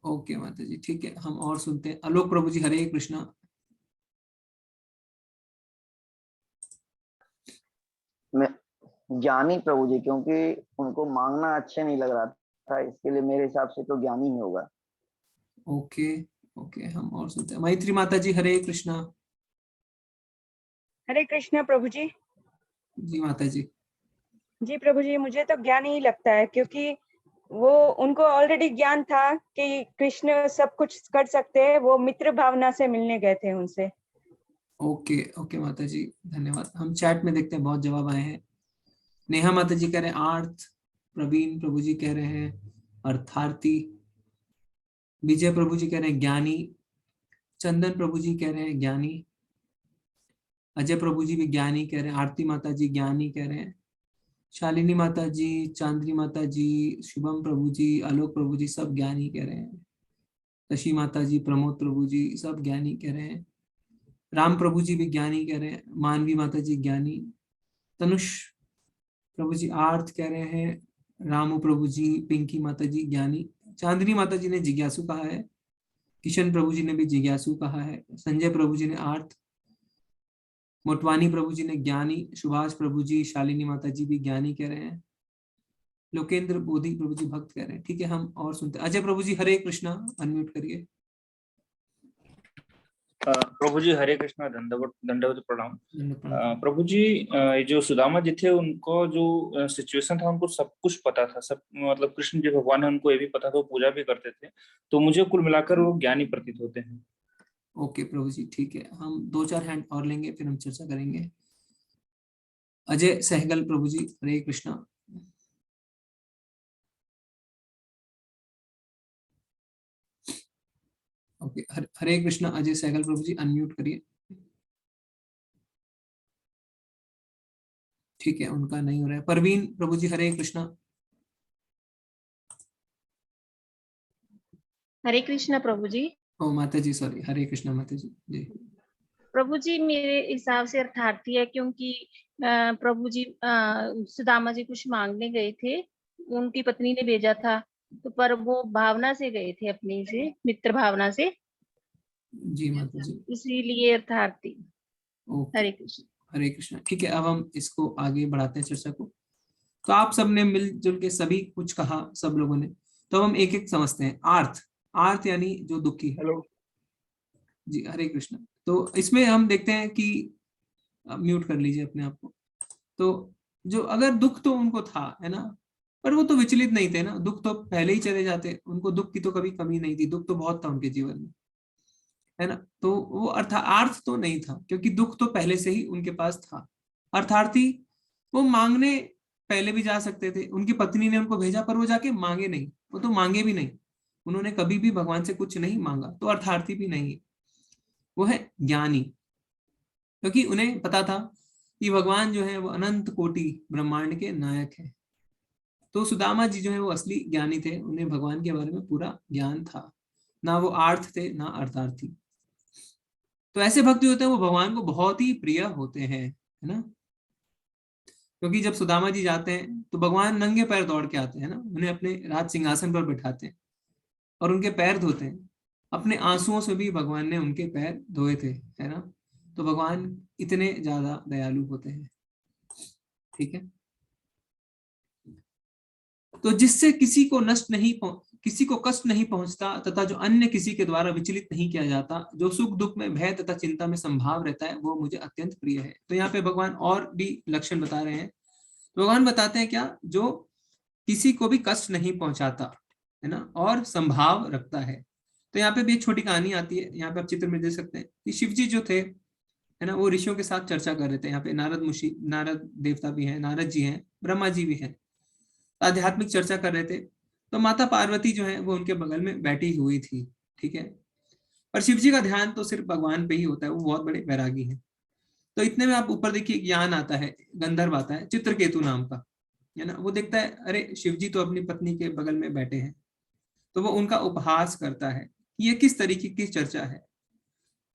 ओके माता जी, ठीक है। हम और सुनते हैं। आलोक प्रभु जी, हरे कृष्णा। मैं ज्ञानी प्रभु जी, क्योंकि उनको मांगना अच्छे नहीं लग रहा था, इसके लिए मेरे हिसाब से तो ज्ञानी ही होगा। ओके ओके, हम और सुनते हैं। मैत्री माता जी, हरे कृष्णा। हरे कृष्णा प्रभु जी। जी माता जी। जी प्रभु जी, मुझे तो ज्ञान ही लगता है, क्योंकि वो उनको ऑलरेडी ज्ञान था कि कृष्ण सब कुछ कर सकते हैं। वो मित्र भावना से मिलने गए थे उनसे। ओके ओके माता जी, धन्यवाद। हम चैट में देखते हैं बहुत जवाब आए हैं। नेहा माता जी कह रहे हैं आर्थ, प्रवीण प्रभु जी कह रहे हैं अर्थार्थी, विजय प्रभु जी कह रहे हैं ज्ञानी, चंदन प्रभु जी कह रहे हैं ज्ञानी, अजय प्रभु जी भी ज्ञानी कह रहे हैं, आरती माता जी ज्ञानी कह रहे हैं, शालिनी माता जी, चांदनी माता जी, शुभम प्रभु जी, आलोक प्रभु जी सब ज्ञानी कह रहे हैं, शशि माता जी, प्रमोद प्रभु जी सब ज्ञानी कह रहे हैं, राम प्रभु जी भी ज्ञानी कह रहे हैं, मानवी माता जी ज्ञानी, तनुष प्रभु जी आर्थ कह रहे हैं, रामू प्रभु जी, पिंकी माता जी ज्ञानी, चांदनी माता जी ने जिज्ञासु कहा है, किशन प्रभु जी ने भी जिज्ञासु कहा है, संजय प्रभु जी ने आर्थ, मोटवानी प्रभु जी ने ज्ञानी, सुभाष प्रभु जी, शालिनी माता जी भी ज्ञानी कह रहे हैं, लोकेंद्र बोधी प्रभु जी भक्त कह रहे हैं। ठीक है, हम और सुनते हैं। अजय प्रभु जी हरे कृष्णा, अनम्यूट करिए। प्रभु जी हरे कृष्णा, दंडवत दंडवत प्रणाम। प्रभु जी, ये जो सुदामा जी थे उनको जो सिचुएशन था उनको सब कुछ पता था, सब मतलब कृष्ण जी भगवान है उनको ये भी पता था, वो पूजा भी करते थे, तो मुझे कुल मिलाकर वो ज्ञानी प्रतीत होते हैं। ओके प्रभु जी, ठीक है, हम 2-4 हैंड और लेंगे फिर हम चर्चा करेंगे। अजय सहगल प्रभु जी हरे कृष्णा। ओके, हरे कृष्णा अजय सहगल प्रभु जी, अनम्यूट करिए। ठीक है, उनका नहीं हो रहा है। परवीन प्रभु जी हरे कृष्णा। हरे कृष्णा प्रभु जी। ओ माता जी सॉरी, हरे कृष्णा माता जी। जी प्रभु जी, मेरे हिसाब से अर्थार्थी है, क्योंकि प्रभु जी सुदामा जी कुछ मांगने गए थे, उनकी पत्नी ने भेजा था, तो पर वो भावना से गए थे, अपनी से मित्र भावना से। जी माता जी, इसीलिए अर्थार्थी। ओके हरे कृष्ण। हरे कृष्णा। ठीक है, अब हम इसको आगे बढ़ाते हैं चर्चा को। तो आप सबने मिलजुल के सभी कुछ कहा, सब लोगों ने, तो हम एक एक समझते हैं। आर्थ, आर्थ यानी जो दुखी है। हेलो जी हरे कृष्णा। तो इसमें हम देखते हैं कि म्यूट कर लीजिए अपने आप को। तो जो अगर दुख तो उनको था, है ना, पर वो तो विचलित नहीं थे ना, दुख तो पहले ही चले जाते, उनको दुख की तो कभी कमी नहीं थी, दुख तो बहुत था उनके जीवन में, है ना। तो वो अर्थार्थ तो नहीं था, क्योंकि दुख तो पहले से ही उनके पास था। अर्थार्थी वो मांगने पहले भी जा सकते थे, उनकी पत्नी ने उनको भेजा, पर वो जाके मांगे नहीं, वो तो मांगे भी नहीं, उन्होंने कभी भी भगवान से कुछ नहीं मांगा, तो अर्थार्थी भी नहीं है। वो है ज्ञानी, क्योंकि उन्हें पता था कि भगवान जो है वो अनंत कोटि ब्रह्मांड के नायक है। तो सुदामा जी जो है वो असली ज्ञानी थे, उन्हें भगवान के बारे में पूरा ज्ञान था, ना वो आर्थ थे ना अर्थार्थी। तो ऐसे भक्त होते हैं वो भगवान को बहुत ही प्रिय होते हैं, है ना। क्योंकि जब सुदामा जी जाते हैं तो भगवान नंगे पैर दौड़ के आते हैं ना, उन्हें अपने राज सिंहासन पर बिठाते हैं और उनके पैर धोते हैं। अपने आंसुओं से भी भगवान ने उनके पैर धोए थे, है ना। तो भगवान इतने ज्यादा दयालु होते हैं। ठीक है, तो जिससे किसी को कष्ट नहीं पहुंचता तथा जो अन्य किसी के द्वारा विचलित नहीं किया जाता, जो सुख दुख में भय तथा चिंता में संभाव रहता है, वो मुझे अत्यंत प्रिय है। तो यहाँ पे भगवान और भी लक्षण बता रहे हैं। भगवान बताते हैं क्या, जो किसी को भी कष्ट नहीं पहुंचाता, है ना, और संभाव रखता है। तो यहाँ पे भी एक छोटी कहानी आती है, यहाँ पे आप चित्र में देख सकते हैं कि शिव जी जो थे, है ना, वो ऋषियों के साथ चर्चा कर रहे थे। यहाँ पे नारद देवता भी हैं, नारद जी हैं, ब्रह्मा जी भी हैं, आध्यात्मिक चर्चा कर रहे थे। तो माता पार्वती जो है वो उनके बगल में बैठी हुई थी। ठीक है, पर शिव जी का ध्यान तो सिर्फ भगवान पे ही होता है, वो बहुत बड़े वैरागी हैं। तो इतने में आप ऊपर देखिए ज्ञान आता है, गंधर्व आता है चित्रकेतु नाम का, है ना। वो देखता है अरे शिव जी तो अपनी पत्नी के बगल में बैठे हैं, तो वो उनका उपहास करता है कि ये किस तरीके की चर्चा है।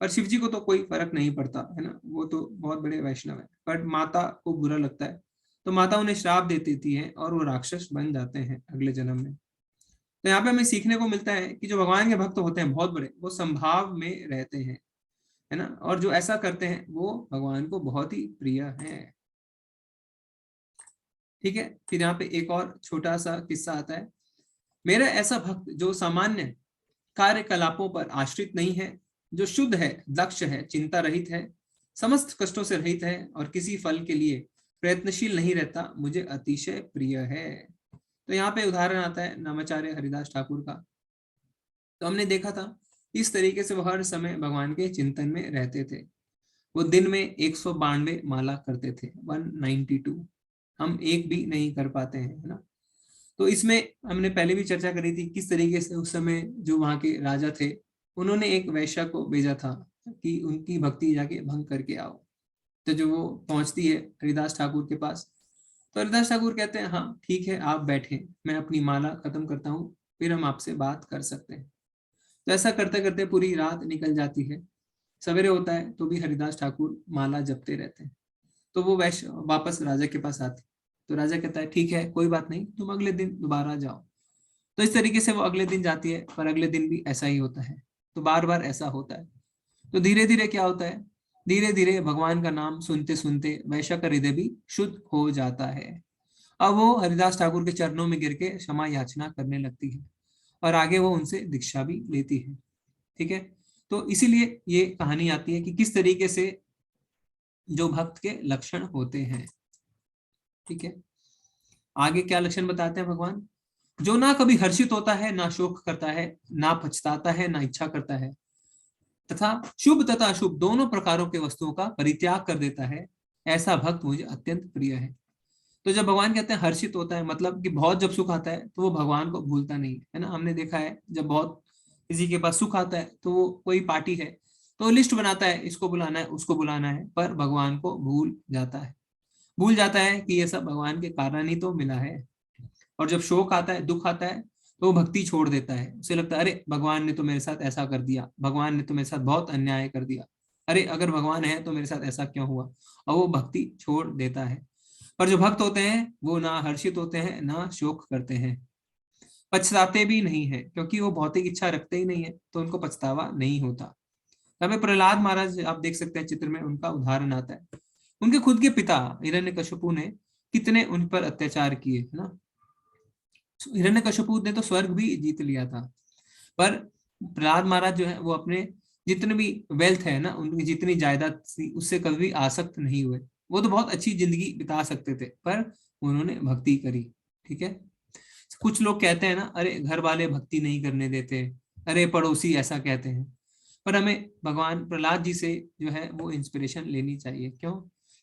पर शिव जी को तो कोई फर्क नहीं पड़ता, है ना, वो तो बहुत बड़े वैष्णव है। पर माता को बुरा लगता है, तो माता उन्हें श्राप दे देती है और वो राक्षस बन जाते हैं अगले जन्म में। तो यहाँ पे हमें सीखने को मिलता है कि जो भगवान के भक्त होते हैं बहुत बड़े, वो संभाव में रहते हैं, है ना, और जो ऐसा करते हैं वो भगवान को बहुत ही प्रिय है। ठीक है, फिर यहाँ पे एक और छोटा सा किस्सा आता है। मेरा ऐसा भक्त जो सामान्य कार्यकलापों पर आश्रित नहीं है, जो शुद्ध है, दक्ष है, चिंता रहित है, समस्त कष्टों से रहित है और किसी फल के लिए प्रयत्नशील नहीं रहता मुझे अतिशय प्रिय है। तो यहाँ पे उदाहरण आता है नामाचार्य हरिदास ठाकुर का। तो हमने देखा था इस तरीके से वो हर समय भगवान के चिंतन में रहते थे। वो दिन में 192 माला करते थे, 192। हम एक भी नहीं कर पाते हैं, है ना। तो इसमें हमने पहले भी चर्चा करी थी किस तरीके से उस समय जो वहाँ के राजा थे उन्होंने एक वैश्या को भेजा था कि उनकी भक्ति जाके भंग करके आओ। तो जो वो पहुंचती है हरिदास ठाकुर के पास, तो हरिदास ठाकुर कहते हैं हाँ ठीक है आप बैठे, मैं अपनी माला खत्म करता हूँ, फिर हम आपसे बात कर सकते हैं। तो ऐसा करते करते पूरी रात निकल जाती है। सवेरे होता है तो भी हरिदास ठाकुर माला जपते रहते हैं। तो वो वैश्य वापस राजा के पास आती, तो राजा कहता है ठीक है कोई बात नहीं, तुम अगले दिन दोबारा जाओ। तो इस तरीके से वो अगले दिन जाती है, पर अगले दिन भी ऐसा ही होता है। तो बार बार ऐसा होता है। तो धीरे धीरे क्या होता है, धीरे धीरे भगवान का नाम सुनते सुनते वैश्या का हृदय भी शुद्ध हो जाता है। अब वो हरिदास ठाकुर के चरणों में गिर के क्षमा याचना करने लगती है और आगे वो उनसे दीक्षा भी लेती है। ठीक है, तो इसीलिए ये कहानी आती है कि किस तरीके से जो भक्त के लक्षण होते हैं। ठीक है, आगे क्या लक्षण बताते हैं भगवान, जो ना कभी हर्षित होता है, ना शोक करता है, ना पछताता है, ना इच्छा करता है, तथा शुभ तथा अशुभ दोनों प्रकारों के वस्तुओं का परित्याग कर देता है, ऐसा भक्त मुझे अत्यंत प्रिय है। तो जब भगवान कहते हैं हर्षित होता है, मतलब कि बहुत जब सुख आता है तो वो भगवान को भूलता नहीं है ना। हमने देखा है जब बहुत किसी के पास सुख आता है तो वो कोई पार्टी है तो लिस्ट बनाता है, इसको बुलाना है उसको बुलाना है, पर भगवान को भूल जाता है। भूल जाता है कि ये सब भगवान के कारण ही तो मिला है। और जब शोक आता है, दुख आता है, तो वो भक्ति छोड़ देता है। उसे लगता है अरे भगवान ने तो मेरे साथ ऐसा कर दिया, भगवान ने तो मेरे साथ बहुत अन्याय कर दिया, अरे अगर भगवान है तो मेरे साथ ऐसा क्यों हुआ, और वो भक्ति छोड़ देता है। पर जो भक्त होते हैं वो ना हर्षित होते हैं ना शोक करते हैं, पछताते भी नहीं है, क्योंकि वो भौतिक इच्छा रखते ही नहीं है तो उनको पछतावा नहीं होता। हमें प्रहलाद महाराज आप देख सकते हैं चित्र में, उनका उदाहरण आता है। उनके खुद के पिता हिरण्यकशिपु ने कितने उन पर अत्याचार किए, है ना। हिरण्यकशिपु ने तो स्वर्ग भी जीत लिया था, पर प्रहलाद महाराज जो है वो अपने जितने भी वेल्थ है ना, उनकी जितनी जायदाद थी उससे कभी भी आसक्त नहीं हुए। वो तो बहुत अच्छी जिंदगी बिता सकते थे, पर उन्होंने भक्ति करी। ठीक है, कुछ लोग कहते हैं ना अरे घर वाले भक्ति नहीं करने देते, अरे पड़ोसी ऐसा कहते हैं, पर हमें भगवान प्रहलाद जी से जो है वो इंस्पिरेशन लेनी चाहिए। क्यों?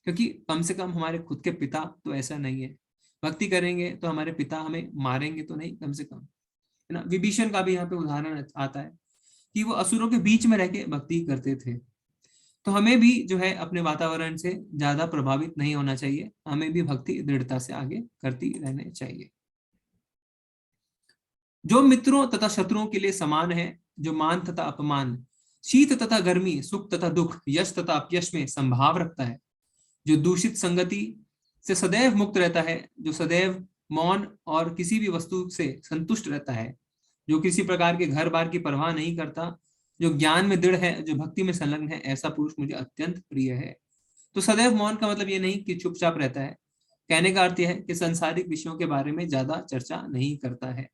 क्योंकि कम से कम हमारे खुद के पिता तो ऐसा नहीं है। भक्ति करेंगे तो हमारे पिता हमें मारेंगे तो नहीं, कम से कम, है ना। विभीषण का भी यहाँ पे उदाहरण आता है कि वो असुरों के बीच में रह के भक्ति करते थे। तो हमें भी जो है अपने वातावरण से ज्यादा प्रभावित नहीं होना चाहिए, हमें भी भक्ति दृढ़ता से आगे करती रहने चाहिए। जो मित्रों तथा शत्रुओं के लिए समान है, जो मान तथा अपमान, शीत तथा गर्मी, सुख तथा दुख, यश तथा अपयश में संभाव रखता है, जो दूषित संगति से सदैव मुक्त रहता है, जो सदैव मौन और किसी भी वस्तु से संतुष्ट रहता है, जो किसी प्रकार के घर बार की परवाह नहीं करता, जो ज्ञान में दृढ़ है, जो भक्ति में संलग्न है, ऐसा पुरुष मुझे अत्यंत प्रिय है। तो सदैव मौन का मतलब ये नहीं कि चुपचाप रहता है, कहने का अर्थ यह है कि सांसारिक विषयों के बारे में ज्यादा चर्चा नहीं करता है।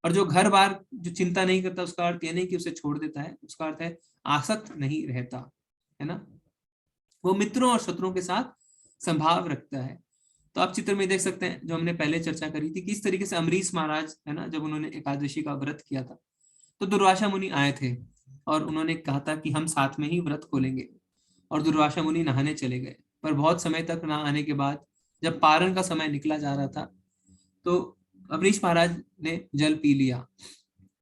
और जो घर बार जो चिंता नहीं करता, उसका अर्थ यह नहीं कि उसे छोड़ देता है, उसका अर्थ है आसक्त नहीं रहता, है ना। वो मित्रों और शत्रुओं के साथ संभाव रखता है। तो आप चित्र में देख सकते हैं, जो हमने पहले चर्चा करी थी, किस तरीके से अम्बरीश महाराज, है ना, जब उन्होंने एकादशी का व्रत किया था तो दुर्वासा मुनि आए थे और उन्होंने कहा था कि हम साथ में ही व्रत खोलेंगे, और दुर्वासा मुनि नहाने चले गए। पर बहुत समय तक ना आने के बाद जब पारण का समय निकला जा रहा था तो अम्बरीश महाराज ने जल पी लिया।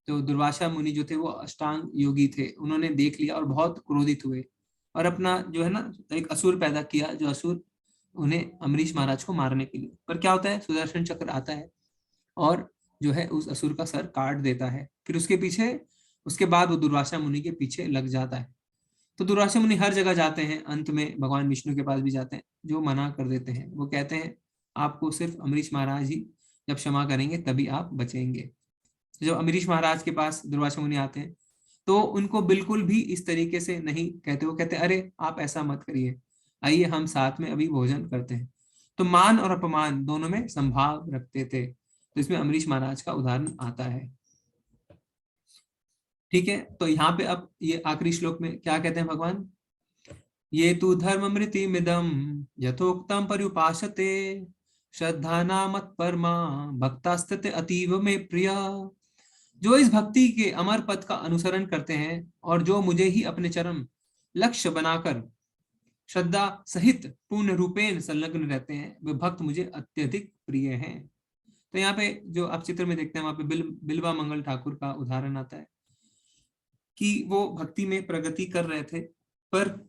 तो दुर्वासा मुनि जो थे वो अष्टांग योगी थे, उन्होंने देख लिया और बहुत क्रोधित हुए और अपना जो है ना एक असुर पैदा किया, जो असुर उन्हें अम्बरीश महाराज को मारने के लिए। पर क्या होता है, सुदर्शन चक्र आता है और जो है उस असुर का सर काट देता है। फिर उसके बाद वो दुर्वासा मुनि के पीछे लग जाता है। तो दुर्वासा मुनि हर जगह जाते हैं, अंत में भगवान विष्णु के पास भी जाते हैं, जो मना कर देते हैं। वो कहते हैं आपको सिर्फ अम्बरीश महाराज ही जब क्षमा करेंगे तभी आप बचेंगे। जब अम्बरीश महाराज के पास दुर्वासा मुनि आते हैं तो उनको बिल्कुल भी इस तरीके से नहीं कहते, वो कहते अरे आप ऐसा मत करिए, आइए हम साथ में अभी भोजन करते हैं। तो मान और अपमान दोनों में संभाव रखते थे। तो इसमें अम्बरीश महाराज का उदाहरण आता है। ठीक है, तो यहाँ पे अब ये आखिरी श्लोक में क्या कहते हैं भगवान, ये तु धर्ममृतिमिदं यथोक्तं पर्युपासते श्रद्धा मत परमा भक्तास्ते अतीव में प्रिय। जो इस भक्ति के अमर पथ का अनुसरण करते हैं और जो मुझे ही अपने चरम लक्ष्य बनाकर श्रद्धा सहित पूर्ण रूपेण संलग्न रहते हैं, वे भक्त मुझे अत्यधिक प्रिय हैं। तो यहाँ पे जो आप चित्र में देखते हैं वहां पे बिल्वा मंगल ठाकुर का उदाहरण आता है कि वो भक्ति में प्रगति कर रहे थे, पर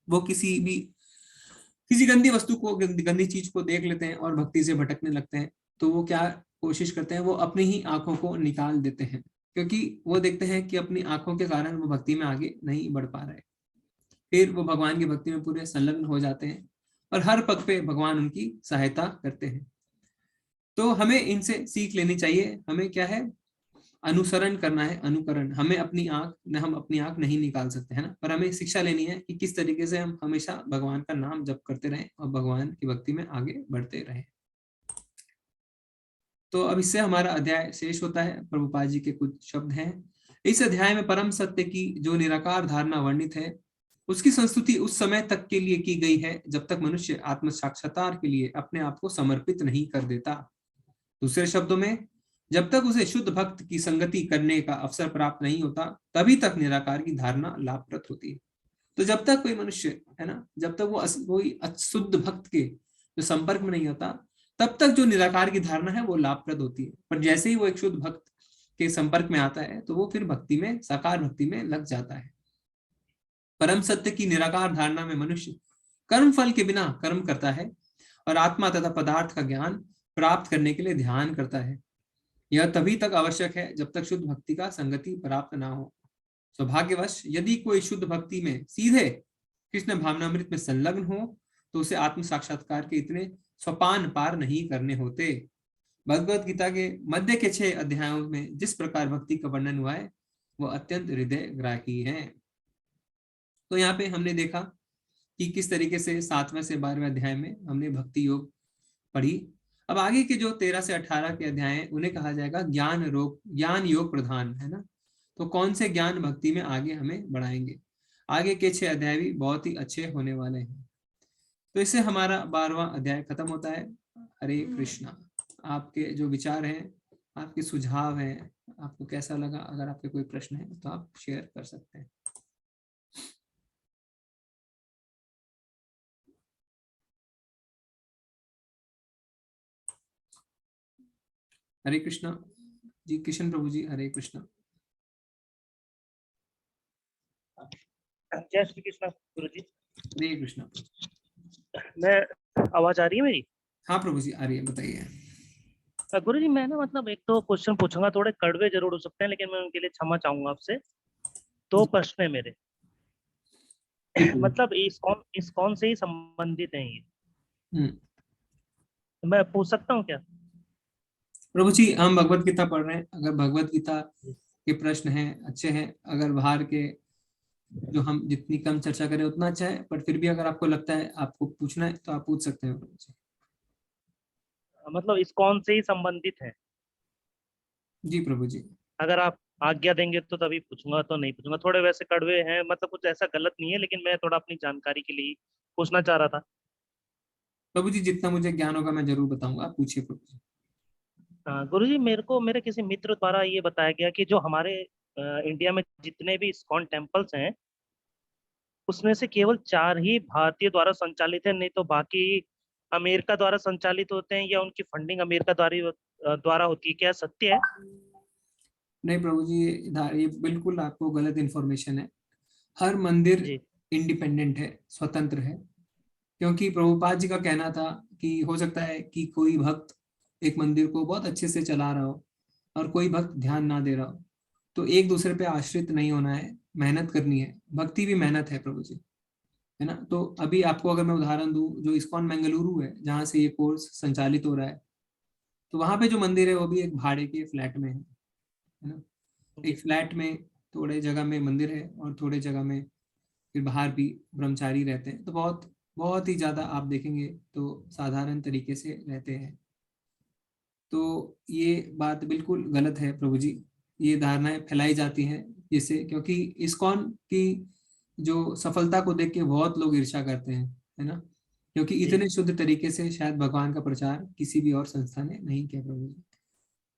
वो किसी गंदी वस्तु को, गंदी चीज को देख लेते हैं और भक्ति से भटकने लगते हैं। तो वो क्या कोशिश करते हैं, वो अपनी ही आंखों को निकाल देते हैं, क्योंकि वो देखते हैं कि अपनी आंखों के कारण वो भक्ति में आगे नहीं बढ़ पा रहे। फिर वो भगवान की भक्ति में पूरे संलग्न हो जाते हैं और हर पग पे भगवान उनकी सहायता करते हैं। तो हमें इनसे सीख लेनी चाहिए। हमें क्या है, अनुसरण करना है, अनुकरण। हम अपनी आंख नहीं निकाल सकते, है ना, पर हमें शिक्षा लेनी है कि किस तरीके से हम हमेशा भगवान का नाम जप करते रहें और भगवान की भक्ति में आगे बढ़ते रहें। तो अब इससे हमारा अध्याय शेष होता है। प्रभुपाद जी के कुछ शब्द हैं। इस अध्याय में परम सत्य की जो निराकार धारणा वर्णित है, उसकी संस्तुति उस समय तक के लिए की गई है जब तक मनुष्य आत्म साक्षात्कार के लिए अपने आप को समर्पित नहीं कर देता। दूसरे शब्दों में, जब तक उसे शुद्ध भक्त की संगति करने का अवसर प्राप्त नहीं होता, तभी तक निराकार की धारणा लाभप्रद होती है। तो जब तक कोई मनुष्य, है ना, जब तक वो कोई शुद्ध भक्त के जो संपर्क में नहीं होता, तब तक जो निराकार की धारणा है वो लाभप्रद होती है। पर जैसे ही वो एक शुद्ध भक्त के संपर्क में आता है तो वो फिर भक्ति में, साकार भक्ति में लग जाता है। परम सत्य की निराकार धारणा में मनुष्य कर्म फल के बिना कर्म करता है और आत्मा तथा पदार्थ का ज्ञान प्राप्त करने के लिए ध्यान करता है। यह तभी तक आवश्यक है जब तक शुद्ध भक्ति का संगति प्राप्त ना हो। सौभाग्यवश यदि कोई शुद्ध भक्ति में सीधे कृष्ण भावनामृत में संलग्न हो तो उसे आत्म साक्षात्कार के इतने सोपान पार नहीं करने होते। भगवद गीता के मध्य के 6 अध्यायों में जिस प्रकार भक्ति का वर्णन हुआ है वो अत्यंत हृदय ग्राही है। तो यहाँ पे हमने देखा कि किस तरीके से 7वें से 12वें अध्याय में हमने भक्ति योग पढ़ी। अब आगे के जो 13 से 18 के अध्याय हैं उन्हें कहा जाएगा ज्ञान योग प्रधान, है ना। तो कौन से ज्ञान भक्ति में आगे हमें बढ़ाएंगे। आगे के 6 अध्याय भी बहुत ही अच्छे होने वाले हैं। तो इससे हमारा 12वां अध्याय खत्म होता है। हरे कृष्णा। आपके जो विचार हैं, आपके सुझाव हैं, आपको कैसा लगा, अगर आपके कोई प्रश्न है तो आप शेयर कर सकते हैं। हरे कृष्णा जी। किशन प्रभु जी, हरे कृष्णा। जय श्री कृष्ण गुरु जी। हरे कृष्णा। मैं आवाज आ रही है मेरी? हाँ प्रभु जी, आ रही है, बताइए। गुरु जी, मैं ना मतलब एक तो क्वेश्चन पूछूंगा, थोड़े कड़वे जरूर हो सकते हैं, लेकिन मैं उनके लिए क्षमा चाहूंगा आपसे। 2 प्रश्न है मेरे। मतलब इस्कॉन से ही संबंधित है ये। मैं पूछ सकता हूँ क्या? प्रभु जी, हम भगवत गीता पढ़ रहे हैं। अगर भगवत गीता के प्रश्न हैं, अच्छे हैं। अगर बाहर के जो हम जितनी कम चर्चा करें उतना अच्छा है, पर फिर भी अगर आपको लगता है आपको पूछना है तो आप पूछ सकते हैं प्रभु जी। मतलब इस्कॉन से ही संबंधित है? जी प्रभु जी। अगर आप आज्ञा देंगे तो तभी पूछूंगा, तो नहीं पूछूंगा। थोड़े वैसे कड़वे हैं, मतलब कुछ ऐसा गलत नहीं है, लेकिन मैं थोड़ा अपनी जानकारी के लिए पूछना चाह रहा था। प्रभु जी, जितना मुझे ज्ञान होगा मैं जरूर बताऊंगा, पूछिए प्रभु जी। गुरु जी, मेरे किसी मित्र द्वारा ये बताया गया कि जो हमारे इंडिया में जितने भी इस्कॉन टेम्पल्स हैं, उसमें से केवल 4 ही भारतीय द्वारा संचालित है, नहीं तो बाकी अमेरिका द्वारा संचालित होते हैं या उनकी फंडिंग अमेरिका द्वारा होती है। क्या सत्य है? नहीं प्रभु जी, ये बिल्कुल आपको गलत इन्फॉर्मेशन है। हर मंदिर इंडिपेंडेंट है, स्वतंत्र है। क्योंकि प्रभुपाद जी का कहना था कि हो सकता है कि कोई भक्त एक मंदिर को बहुत अच्छे से चला रहा हो और कोई भक्त ध्यान ना दे रहा हो, तो एक दूसरे पे आश्रित नहीं होना है, मेहनत करनी है। भक्ति भी मेहनत है प्रभु जी, है ना। तो अभी आपको अगर मैं उदाहरण दूं, जो इस्कॉन बेंगलुरु है जहाँ से ये कोर्स संचालित हो रहा है, तो वहां पे जो मंदिर है वो भी एक भाड़े के फ्लैट में है ना। एक फ्लैट में थोड़े जगह में मंदिर है और थोड़े जगह में फिर बाहर भी ब्रह्मचारी रहते हैं। तो बहुत ही ज्यादा आप देखेंगे तो साधारण तरीके से रहते हैं। तो ये बात बिल्कुल गलत है प्रभु जी। ये धारणाएं फैलाई जाती हैं जिससे, क्योंकि इस्कॉन की जो सफलता को देख के बहुत लोग ईर्ष्या करते हैं, है ना, क्योंकि इतने शुद्ध तरीके से शायद भगवान का प्रचार किसी भी और संस्था ने नहीं किया प्रभु जी।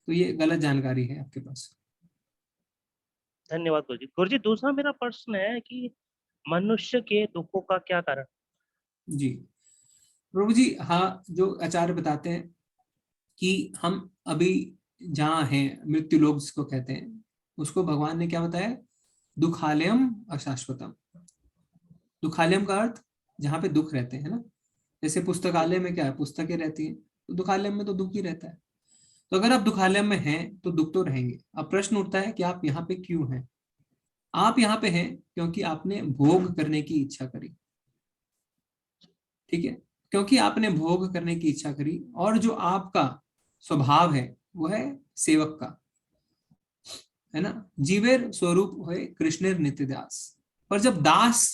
तो ये गलत जानकारी है आपके पास। धन्यवाद गुरुजी। गुरुजी, दूसरा मेरा प्रश्न है कि मनुष्य के दुखों का क्या कारण? जी प्रभु जी, हाँ, जो आचार्य बताते हैं कि हम अभी जहाँ हैं, मृत्यु लोक जिसको कहते हैं, उसको भगवान ने क्या बताया? दुखालयम अशाश्वतम। दुखालयम का अर्थ जहाँ पे दुख रहते हैं ना, जैसे पुस्तकालय में क्या है, पुस्तकें रहती हैं, तो दुखालय में तो दुख ही रहता है। तो अगर आप दुखालय में हैं तो दुख तो रहेंगे। अब प्रश्न उठता है कि आप यहाँ पे क्यों हैं? आप यहाँ पे हैं क्योंकि आपने भोग करने की इच्छा करी, ठीक है, क्योंकि आपने भोग करने की इच्छा करी, और जो आपका स्वभाव है वो है सेवक का, है ना, जीवेर स्वरूप है कृष्णेर नित्य दास। पर जब दास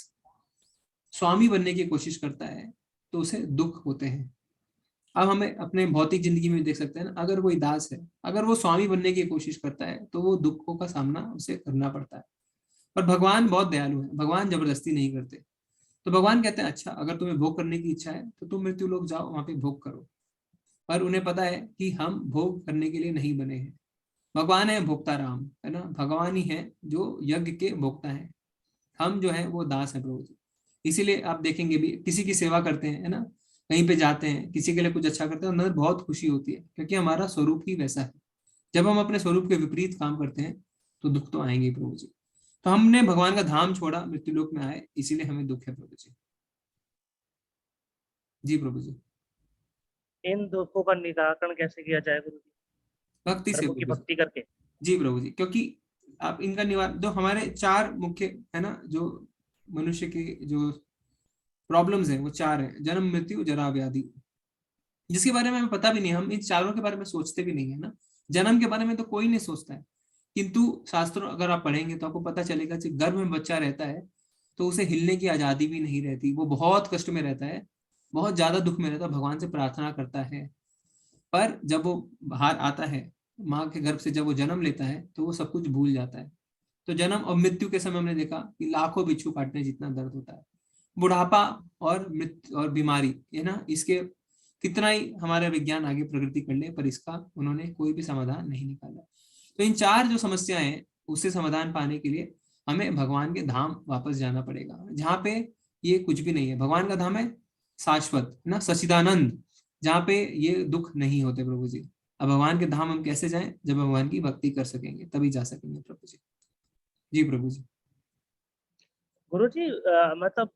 स्वामी बनने की कोशिश करता है तो उसे दुख होते हैं। अब हमें अपने भौतिक जिंदगी में देख सकते हैं ना, अगर कोई दास है, अगर वो स्वामी बनने की कोशिश करता है तो वो दुखों का सामना उसे करना पड़ता है। पर भगवान बहुत दयालु है, भगवान जबरदस्ती नहीं करते। तो भगवान कहते हैं अच्छा, अगर तुम्हें भोग करने की इच्छा है तो तुम मृत्यु लोक जाओ, वहां पे भोग करो। पर उन्हें पता है कि हम भोग करने के लिए नहीं बने हैं। भगवान है भोक्ता राम, है ना, भगवान ही है जो यज्ञ के भोक्ता है। हम जो है वो दास है प्रभु जी। इसीलिए आप देखेंगे भी, किसी की सेवा करते हैं, है ना, कहीं पे जाते हैं, किसी के लिए कुछ अच्छा करते हैं, अंदर बहुत खुशी होती है, क्योंकि हमारा स्वरूप ही वैसा है। जब हम अपने स्वरूप के विपरीत काम करते हैं तो दुख तो आएंगे प्रभु जी। तो हमने भगवान का धाम छोड़ा, मृत्युलोक में आए, इसीलिए हमें दुख है प्रभु जी। जी प्रभु जी। इन दुखों का निराकरण कैसे किया जाए गुरुजी? भक्ति से प्रभु की प्रभु जी। भक्ति करके। जी प्रभु जी, क्योंकि आप इनका निवारण, जो हमारे चार मुख्य है ना, जो मनुष्य के जो प्रॉब्लम्स हैं वो चार हैं: जन्म, मृत्यु, जरा, व्याधि, जिसके बारे में हमें पता भी नहीं, हम इन चारों के बारे में सोचते भी नहीं है ना। जन्म के बारे में तो कोई नहीं सोचता है, किंतु शास्त्रों अगर आप पढ़ेंगे तो आपको पता चलेगा कि गर्भ में बच्चा रहता है तो उसे हिलने की आजादी भी नहीं रहती, वो बहुत कष्ट में रहता है, बहुत ज्यादा दुख में रहता है, भगवान से प्रार्थना करता है। पर जब वो बाहर आता है माँ के गर्भ से, जब वो जन्म लेता है तो वो सब कुछ भूल जाता है। तो जन्म और मृत्यु के समय हमने देखा कि लाखों बिच्छू काटने जितना दर्द होता है। बुढ़ापा और मृत्यु और बीमारी, है ना, इसके कितना ही हमारा विज्ञान आगे प्रगति कर ले, पर इसका उन्होंने कोई भी समाधान नहीं निकाला। तो इन चार जो समस्याएं हैं, उससे समाधान पाने के लिए हमें भगवान के धाम वापस जाना पड़ेगा, जहाँ पे ये कुछ भी नहीं है। भगवान का धाम है शाश्वत, है ना, सच्चिदानंद, जहाँ पे ये दुख नहीं होते प्रभु जी। अब भगवान के धाम हम कैसे जाएं? जब भगवान की भक्ति कर सकेंगे तभी जा सकेंगे प्रभु जी। जी प्रभु जी। गुरुजी, मतलब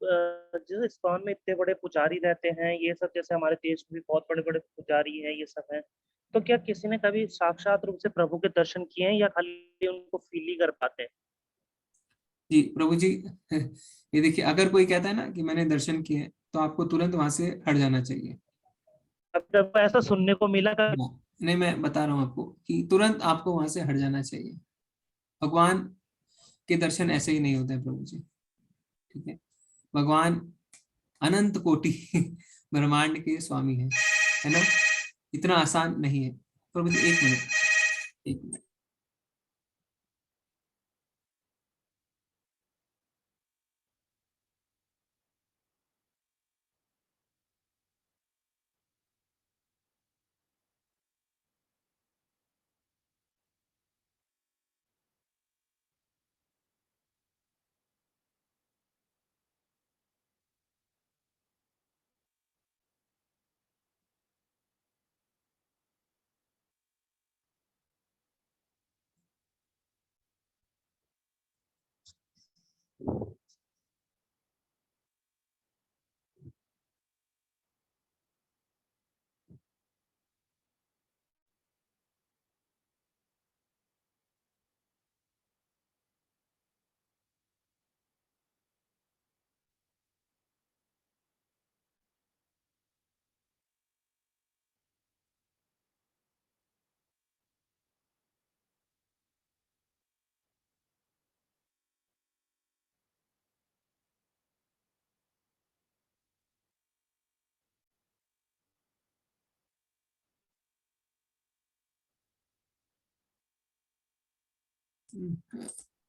जिस इस्कॉन में इतने बड़े पुजारी रहते हैं, ये सब, जैसे हमारे देश में भी बहुत बड़े बड़े पुजारी हैं, ये सब हैं, तो क्या किसी ने कभी साक्षात रूप से प्रभु के दर्शन किए हैं या खाली उनको फील ही कर पाते हैं? जी प्रभु जी, ये देखिए, अगर कोई कहता है ना कि मैंने दर्शन किए, तो आपको तुरंत वहां से हट जाना चाहिए। अब जब ऐसा सुनने को मिला कभी? नहीं, मैं बता रहा हूँ आपको कि तुरंत आपको वहां से हट जाना चाहिए। भगवान के दर्शन ऐसे ही नहीं होते हैं प्रभु जी, ठीक है। भगवान अनंत कोटि ब्रह्मांड के स्वामी है ना, इतना आसान नहीं है प्रभु जी। एक मिनट, एक मिनट।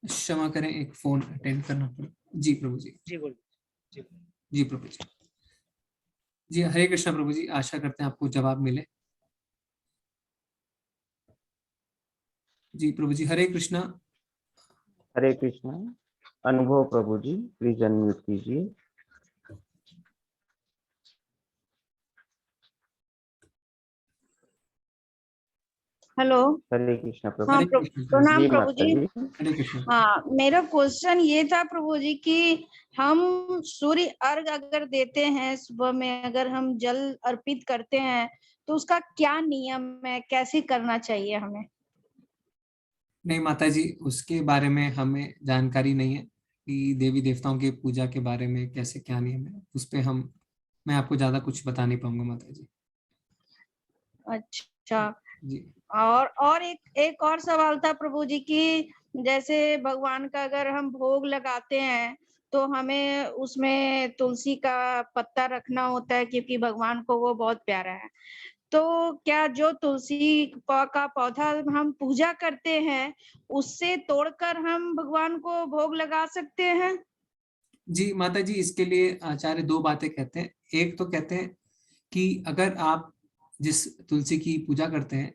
क्षमा करें, एक फोन अटेंड करना पड़ा। जी प्रभु जी। जी बोल जी। जी प्रभु जी। जी हरे कृष्णा प्रभु जी, आशा करते हैं आपको जवाब मिले। जी प्रभु जी हरे कृष्णा। हरे कृष्णा। अनुभव प्रभु जी, प्लीज अनम्यूट कीजिए। हेलो। हरे कृष्णा प्रभु। हाँ हरे कृष्णा प्रभु प्रणाम जी प्रभु माता जी। जी। हरे कृष्णा। हाँ, मेरा क्वेश्चन ये था प्रभु जी कि हम सूर्य अर्घ अगर देते हैं सुबह में, अगर हम जल अर्पित करते हैं तो उसका क्या नियम है, कैसे करना चाहिए हमें? नहीं माता जी, उसके बारे में हमें जानकारी नहीं है कि देवी देवताओं के पूजा के बारे में कैसे क्या नियम है। उस पे मैं आपको ज्यादा कुछ बता नहीं पाऊंगा माता जी। अच्छा। जी और एक और सवाल था प्रभु जी की, जैसे भगवान का अगर हम भोग लगाते हैं तो हमें उसमें तुलसी का पत्ता रखना होता है क्योंकि भगवान को वो बहुत प्यारा है। तो क्या जो तुलसी का पौधा हम पूजा करते हैं उससे तोड़कर हम भगवान को भोग लगा सकते हैं? जी माता जी, इसके लिए आचार्य दो बातें कहते हैं। एक तो कहते हैं कि अगर आप जिस तुलसी की पूजा करते हैं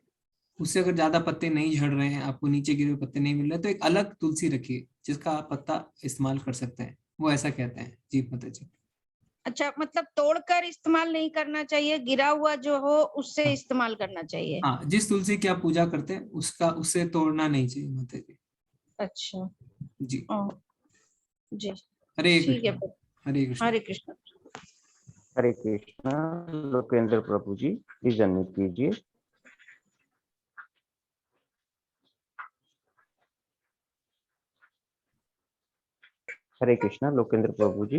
उससे अगर ज्यादा पत्ते नहीं झड़ रहे हैं, आपको नीचे गिरे हुए पत्ते नहीं मिल रहे, तो एक अलग तुलसी रखिए जिसका आप पत्ता इस्तेमाल कर सकते हैं। वो ऐसा कहते हैं। जी माता जी। अच्छा, मतलब तोड़कर इस्तेमाल नहीं करना चाहिए, गिरा हुआ जो हो उससे हाँ इस्तेमाल करना चाहिए। हाँ, जिस तुलसी की आप पूजा करते हैं उससे तोड़ना नहीं चाहिए माता जी। अच्छा। जी जी हरे ठीक है कृष्ण। प्रभु। हरे कृष्ण। हरे कृष्ण। हरे कृष्णा। लोकेंद्र प्रभु जी, प्लीज अनम्यूट कीजिए। हरे कृष्णा। लोकेंद्र प्रभु जी।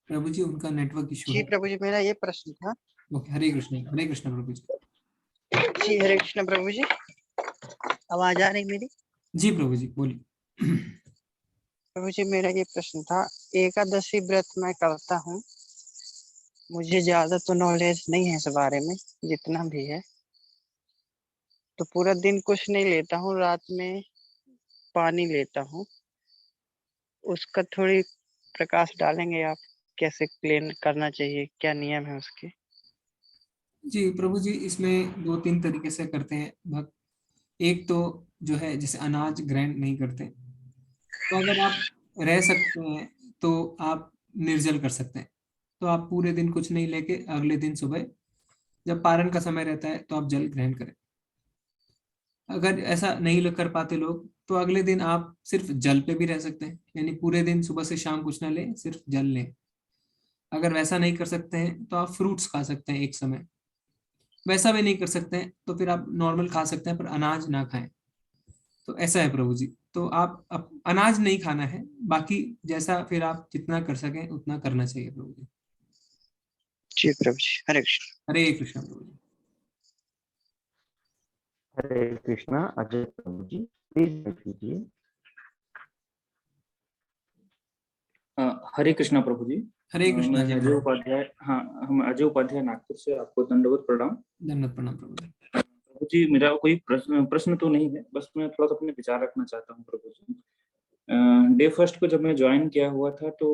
प्रभु जी उनका नेटवर्क इशू जी है। प्रभु जी, मेरा ये प्रश्न था। ओके, हरे कृष्ण प्रभु जी। जी हरे कृष्ण प्रभु जी, आवाज आ रही मेरी? जी प्रभु जी बोलिए। प्रभु जी मेरा ये प्रश्न था, एकादशी व्रत मैं करता हूँ, मुझे ज्यादा तो नॉलेज नहीं है इस बारे में, जितना भी है तो पूरा दिन कुछ नहीं लेता हूँ, रात में पानी लेता हूँ। उसका थोड़ी प्रकाश डालेंगे आप, कैसे क्लीन करना चाहिए, क्या नियम है उसके? जी प्रभु जी, इसमें दो तीन तरीके से करते हैं भक्त। एक तो जो है जैसे अनाज ग्रहण नहीं करते, तो अगर आप रह सकते हैं तो आप निर्जल कर सकते हैं। तो आप पूरे दिन कुछ नहीं लेके अगले दिन सुबह जब पारण का समय रहता है तो आप जल ग्रहण करें। अगर ऐसा नहीं कर पाते लोग तो अगले दिन आप सिर्फ जल पे भी रह सकते हैं, यानी पूरे दिन सुबह से शाम कुछ ना लें, सिर्फ जल लें। अगर वैसा नहीं कर सकते हैं तो आप फ्रूट्स खा सकते हैं एक समय। वैसा भी नहीं कर सकते हैं तो फिर आप नॉर्मल खा सकते हैं पर अनाज ना खाएं। तो ऐसा है प्रभु जी। तो आप अनाज नहीं खाना है, बाकी जैसा फिर आप जितना कर सकें उतना करना चाहिए प्रभु जी। जी प्रभु जी, हरे कृष्ण। हरे कृष्ण प्रभु जी। हरे कृष्णा। अजय प्रभु जी, प्लीज कीजिए। हरे कृष्णा प्रभु जी। हरे कृष्ण मैं अजय अजय प्रभु। उपाध्याय, हाँ हम अजय उपाध्याय नागपुर से, आपको दंडवत प्रणाम। धन्यवाद प्रणाम प्रभु जी। प्रभु जी मेरा कोई प्रश्न तो नहीं है, बस मैं थोड़ा सा अपने विचार रखना चाहता हूँ प्रभु जी। डे फर्स्ट को जब मैं ज्वाइन किया हुआ था तो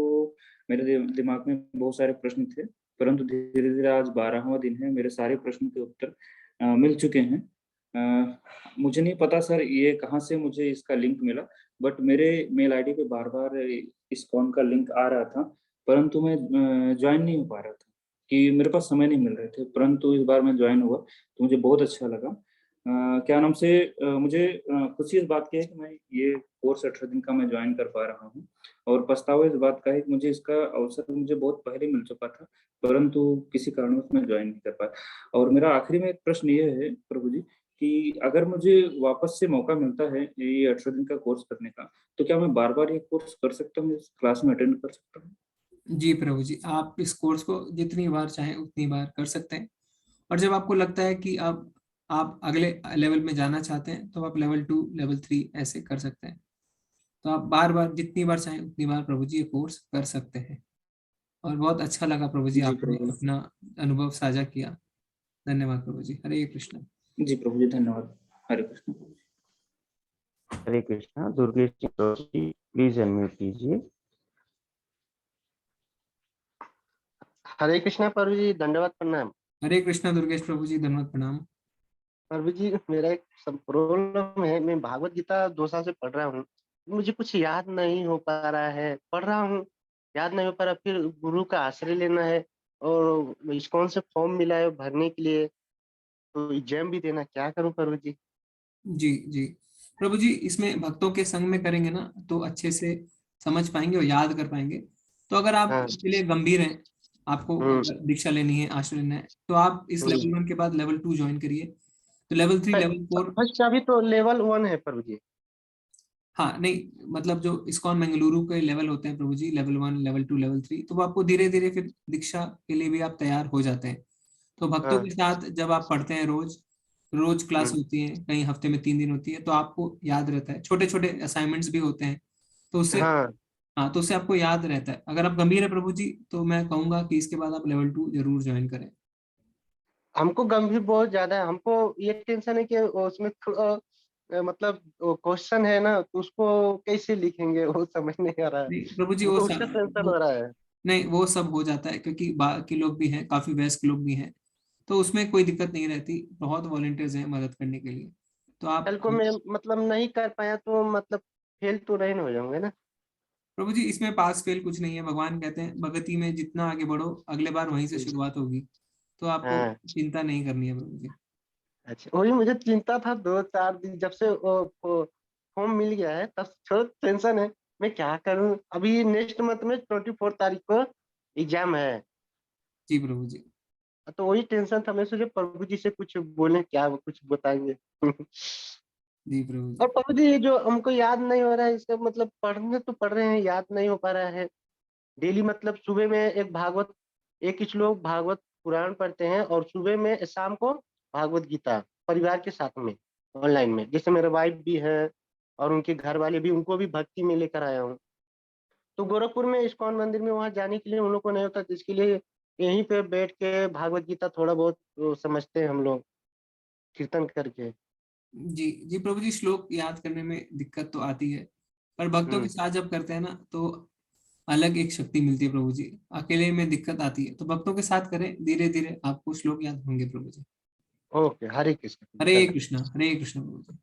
मेरे दिमाग में बहुत सारे प्रश्न थे, परंतु धीरे धीरे आज 12वां दिन है, मेरे सारे प्रश्नों के उत्तर मिल चुके हैं। मुझे नहीं पता सर ये कहाँ से मुझे इसका लिंक मिला, बट मेरे मेल आईडी पे बार बार इस्कॉन का लिंक आ रहा था, परंतु मैं ज्वाइन नहीं हो पा रहा था कि मेरे पास समय नहीं मिल रहे थे। परंतु इस बार मैं ज्वाइन हुआ तो मुझे बहुत अच्छा लगा। क्या नाम से मुझे खुशी इस बात की है कि मैं ये कोर्स 18 दिन का मैं ज्वाइन कर पा रहा हूँ, और पछतावा इस बात का है कि मुझे इसका अवसर मुझे बहुत पहले मिल चुका था, परंतु किसी कारणवश मैं ज्वाइन नहीं कर पाया। और मेरा आखिरी में एक प्रश्न ये है प्रभु जी कि अगर मुझे वापस से मौका मिलता है ये 18 दिन का कोर्स करने का, तो क्या मैं बार बार ये कोर्स कर सकता हूँ, इस क्लास में अटेंड कर सकता हूँ? जी प्रभु जी, आप इस कोर्स को जितनी बार चाहें उतनी बार कर सकते हैं। और जब आपको लगता है कि आप अगले लेवल में जाना चाहते हैं तो आप लेवल 2 लेवल 3 ऐसे कर सकते हैं। तो आप बार बार जितनी बार चाहें उतनी बार प्रभु जी ये कोर्स कर सकते हैं। और बहुत अच्छा लगा प्रभु जी, जी आपने प्रभु। अपना अनुभव साझा किया। धन्यवाद प्रभु जी। हरे कृष्ण। जी प्रभु जी, धन्यवाद। हरे कृष्ण। हरे कृष्णा। दुर्गेश जी प्लीज अनम्यूट कीजिए। हरे कृष्णा प्रभु जी, दंडवत प्रणाम। हरे कृष्णा दुर्गेश प्रभु जी, धन्यवाद प्रणाम। प्रभु जी मेरा एक प्रॉब्लम है, मैं भागवत गीता 2 साल से पढ़ रहा हूँ, मुझे कुछ याद नहीं हो पा रहा है, पढ़ रहा हूँ याद नहीं हो पा रहा, फिर गुरु का आश्रय लेना है और इस्कॉन से फॉर्म मिला है भरने के लिए, तो एग्जाम भी देना, क्या करूँ प्रभु जी? जी जी प्रभु जी, इसमें भक्तों के संग में करेंगे ना तो अच्छे से समझ पाएंगे और याद कर पाएंगे। तो अगर आप हाँ। इसके लिए गंभीर हैं, आपको अगर दीक्षा लेनी है, आश्रय लेना है, तो आप इस लेवल 1 के बाद लेवल 2 ज्वाइन करिए। तो लेवल 3 लेवल 4 फर्स्ट अभी तो लेवल 1 है प्रभु जी। हाँ नहीं, मतलब जो इस्कॉन बेंगलुरु के लेवल होते हैं प्रभु जी, लेवल 1 लेवल 2 लेवल 3, तो वो आपको धीरे धीरे फिर दीक्षा के लिए भी आप तैयार हो जाते हैं। तो भक्तों हाँ। के साथ जब आप पढ़ते हैं, रोज रोज क्लास होती है, कहीं हफ्ते में 3 दिन होती है, तो आपको याद रहता है। छोटे छोटे असाइनमेंट्स भी होते हैं, तो उससे हाँ, हाँ, तो उससे आपको याद रहता है। अगर आप गंभीर है प्रभु जी, तो मैं कहूंगा कि इसके बाद आप लेवल 2 जरूर ज्वाइन करें। हमको गंभीर बहुत ज्यादा है, हमको ये टेंशन है कि उसमें मतलब क्वेश्चन है ना, तो उसको कैसे लिखेंगे वो समझ नहीं आ रहा है, नहीं प्रभु जी, हमको उसका टेंशन हो रहा है। नहीं, वो सब हो जाता है, क्योंकि बाकी लोग भी हैं, काफी वयस्क लोग भी हैं, तो उसमें कोई दिक्कत नहीं रहती। बहुत वॉलंटियर्स हैं मदद करने के लिए। तो आप कल को मैं मतलब नहीं कर पाया तो मतलब फेल तो नहीं ना हो जाऊंगे ना? प्रभु जी, इसमें पास फेल कुछ नहीं है। भगवान कहते हैं भगति में जितना आगे बढ़ो, अगले बार वहीं से शुरुआत होगी। तो आपको हाँ। चिंता नहीं करनी है प्रभु जी। अच्छा, वही मुझे चिंता था 2-4 दिन जब से फॉर्म मिल गया है, तब थोड़ा टेंशन है, मैं क्या करूं। अभी नेक्स्ट मंथ में 24 तारीख को एग्जाम है, जी प्रभु जी। तो वही टेंशन था, मैं सोचे प्रभु जी से कुछ बोले, क्या वो कुछ बताएंगे। जी प्रभु और जी। प्रभु जी, ये जो हमको याद नहीं हो रहा है, इसका मतलब पढ़ने तो पढ़ रहे हैं, याद नहीं हो पा रहा है। डेली मतलब सुबह में एक श्लोक भागवत पुराण पढ़ते हैं, और सुबह में शाम को भागवत गीता परिवार के साथ में ऑनलाइन में, जैसे मेरे वाइफ भी है और उनके घर वाले भी, उनको भी भक्ति में लेकर आया हूँ। तो गोरखपुर में इस्कॉन मंदिर में वहाँ जाने के लिए उन लोग को नहीं होता, तो इसके लिए यहीं पे बैठ के भागवत गीता थोड़ा बहुत समझते हैं हम लोग कीर्तन करके। जी जी प्रभु जी, श्लोक याद करने में दिक्कत तो आती है, पर भक्तों के साथ जब करते हैं ना, तो अलग एक शक्ति मिलती है प्रभु जी। अकेले में दिक्कत आती है, तो भक्तों के साथ करें, धीरे धीरे आपको श्लोक याद होंगे प्रभु जी। ओके, हरे कृष्ण। हरे कृष्णा प्रभु जी।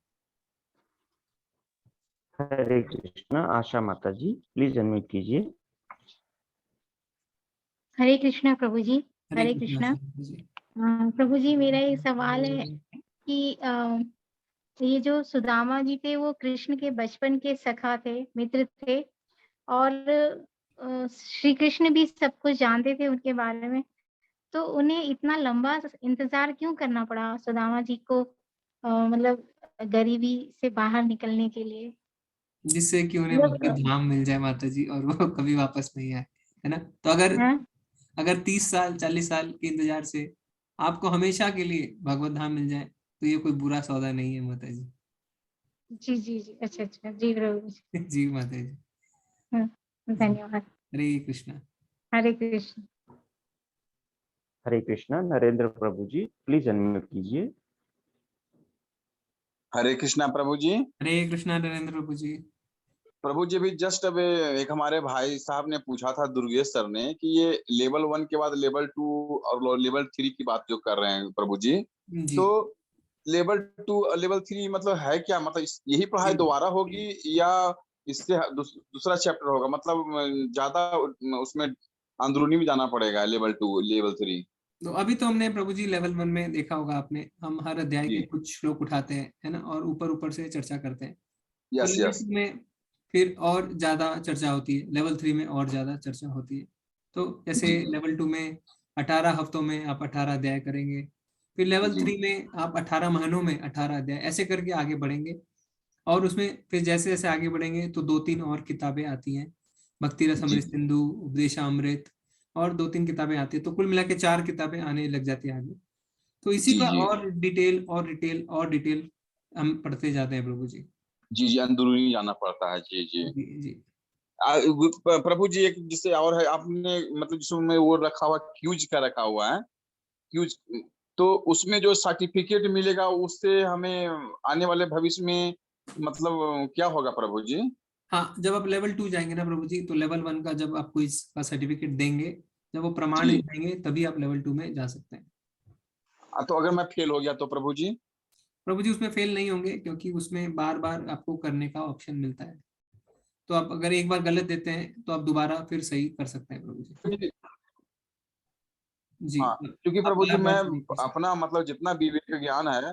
हरे कृष्णा। आशा माता जी प्लीज अनम्यूट कीजिए। हरे कृष्णा प्रभु जी। हरे हरे कृष्णा कृष्णा। प्रभु जी। प्रभु जी, मेरा ये सवाल है कि ये जो सुदामा जी थे, वो कृष्ण के बचपन के सखा थे, मित्र थे, और श्री कृष्ण भी सब कुछ जानते थे उनके बारे में। तो उन्हें इतना लंबा इंतजार क्यों करना पड़ा सुदामा जी को, मतलब गरीबी से बाहर निकलने के लिए? जिससे कि उन्हें भगवत धाम मिल जाए माता जी, और वो कभी वापस नहीं आए, है ना। तो अगर 30 साल 40 साल के इंतजार से आपको हमेशा के लिए भगवत धाम मिल जाए, तो ये कोई बुरा सौदा नहीं है माता जी। जी जी जी, अच्छा अच्छा, जी प्रभु जी। जी माता जी। धन्यवाद। हरे कृष्णा। हरे कृष्ण। हरे कृष्णा। नरेंद्र प्रभु जी प्लीज अनम्यूट कीजिए। हरे कृष्णा प्रभु जी। हरे कृष्णा नरेंद्र प्रभु जी। प्रभु जी भी जस्ट अब एक हमारे भाई साहब ने पूछा था, दुर्गेश सर ने, कि ये लेवल 1 के बाद लेवल 2 और लेवल 3 की बात जो कर रहे हैं प्रभु जी, जी। तो लेवल 2 और लेवल 3 मतलब है क्या? मतलब यही पढ़ाई दोबारा होगी या इससे दूसरा चैप्टर होगा? मतलब ज्यादा उसमें अंदरूनी भी जाना पड़ेगा लेवल 2 लेवल 3? तो अभी तो हमने प्रभु जी लेवल 1 में देखा होगा आपने, हम हर अध्याय के कुछ श्लोक उठाते हैं, है ना, और ऊपर ऊपर से चर्चा करते हैं। तो लेवल 2 में फिर और ज्यादा चर्चा होती है, लेवल 3 में और ज्यादा चर्चा होती है। तो जैसे लेवल 2 में 18 हफ्तों में आप 18 अध्याय करेंगे, फिर लेवल 3 में आप 18 महीनों में 18 अध्याय, ऐसे करके आगे बढ़ेंगे। और उसमें फिर जैसे जैसे आगे बढ़ेंगे तो 2-3 और किताबें आती हैं, भक्ति रस अमृत सिंधु, उपदेशामृत, और 2-3 किताबें आती है, तो कुल मिला के 4 किताबें आने लग जाती है आगे। तो इसी का और डिटेल और डिटेल और डिटेल हम पढ़ते जाते हैं प्रभु जी। जी जी, अंदरूनी जाना पड़ता है। जी जी जी जी। प्रभु जी, एक जिससे और है, आपने मतलब जिसमें वो रखा हुआ क्यूज का रखा हुआ है, क्यूज तो उसमें जो सर्टिफिकेट मिलेगा उससे हमें आने वाले भविष्य में मतलब क्या होगा प्रभु जी? हाँ, जब आप लेवल 2 जाएंगे ना प्रभु जी, तो लेवल 1 का जब आपको इसका सर्टिफिकेट देंगे, जब वो प्रमाणित जी। देंगे, तभी आप लेवल 2 में जा सकते हैं। तो अगर मैं फेल हो गया तो प्रभु जी? प्रभु जी उसमें फेल नहीं होंगे, क्योंकि उसमें बार बार आपको करने का ऑप्शन मिलता है। तो आप अगर एक बार गलत देते हैं तो आप दोबारा फिर सही कर सकते हैं प्रभु जी। जी, हाँ, क्योंकि आप प्रभु जी बार मैं बार सही कर सकते अपना मतलब जितना विवेक ज्ञान है,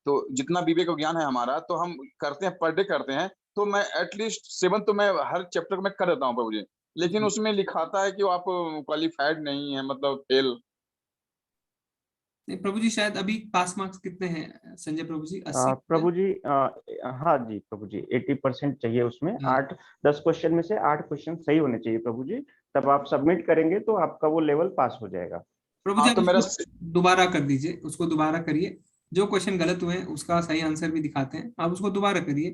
तो जितना विवेक ज्ञान है हमारा, तो हम करते हैं, पर डे करते हैं, तो मैं एटलीस्ट 7 तो मैं हर चैप्टर में कर देता हूँ प्रभु जी, लेकिन जी। उसमें लिखाता है कि वो आप क्वालिफाइड नहीं है, मतलब फेल। नहीं प्रभु जी, शायद अभी पास मार्क्स कितने हैं संजय प्रभु जी? 80? प्रभु जी हाँ जी प्रभु जी 80% चाहिए उसमें। हाँ। 10 क्वेश्चन में से 8 क्वेश्चन सही होने चाहिए प्रभु जी, तब आप सबमिट करेंगे तो आपका वो लेवल पास हो जाएगा। प्रभु जी हाँ आप तो मेरा उसको दोबारा कर दीजिए, उसको दोबारा करिए। जो क्वेश्चन गलत हुए हैं उसका सही आंसर भी दिखाते हैं, आप उसको दोबारा करिए,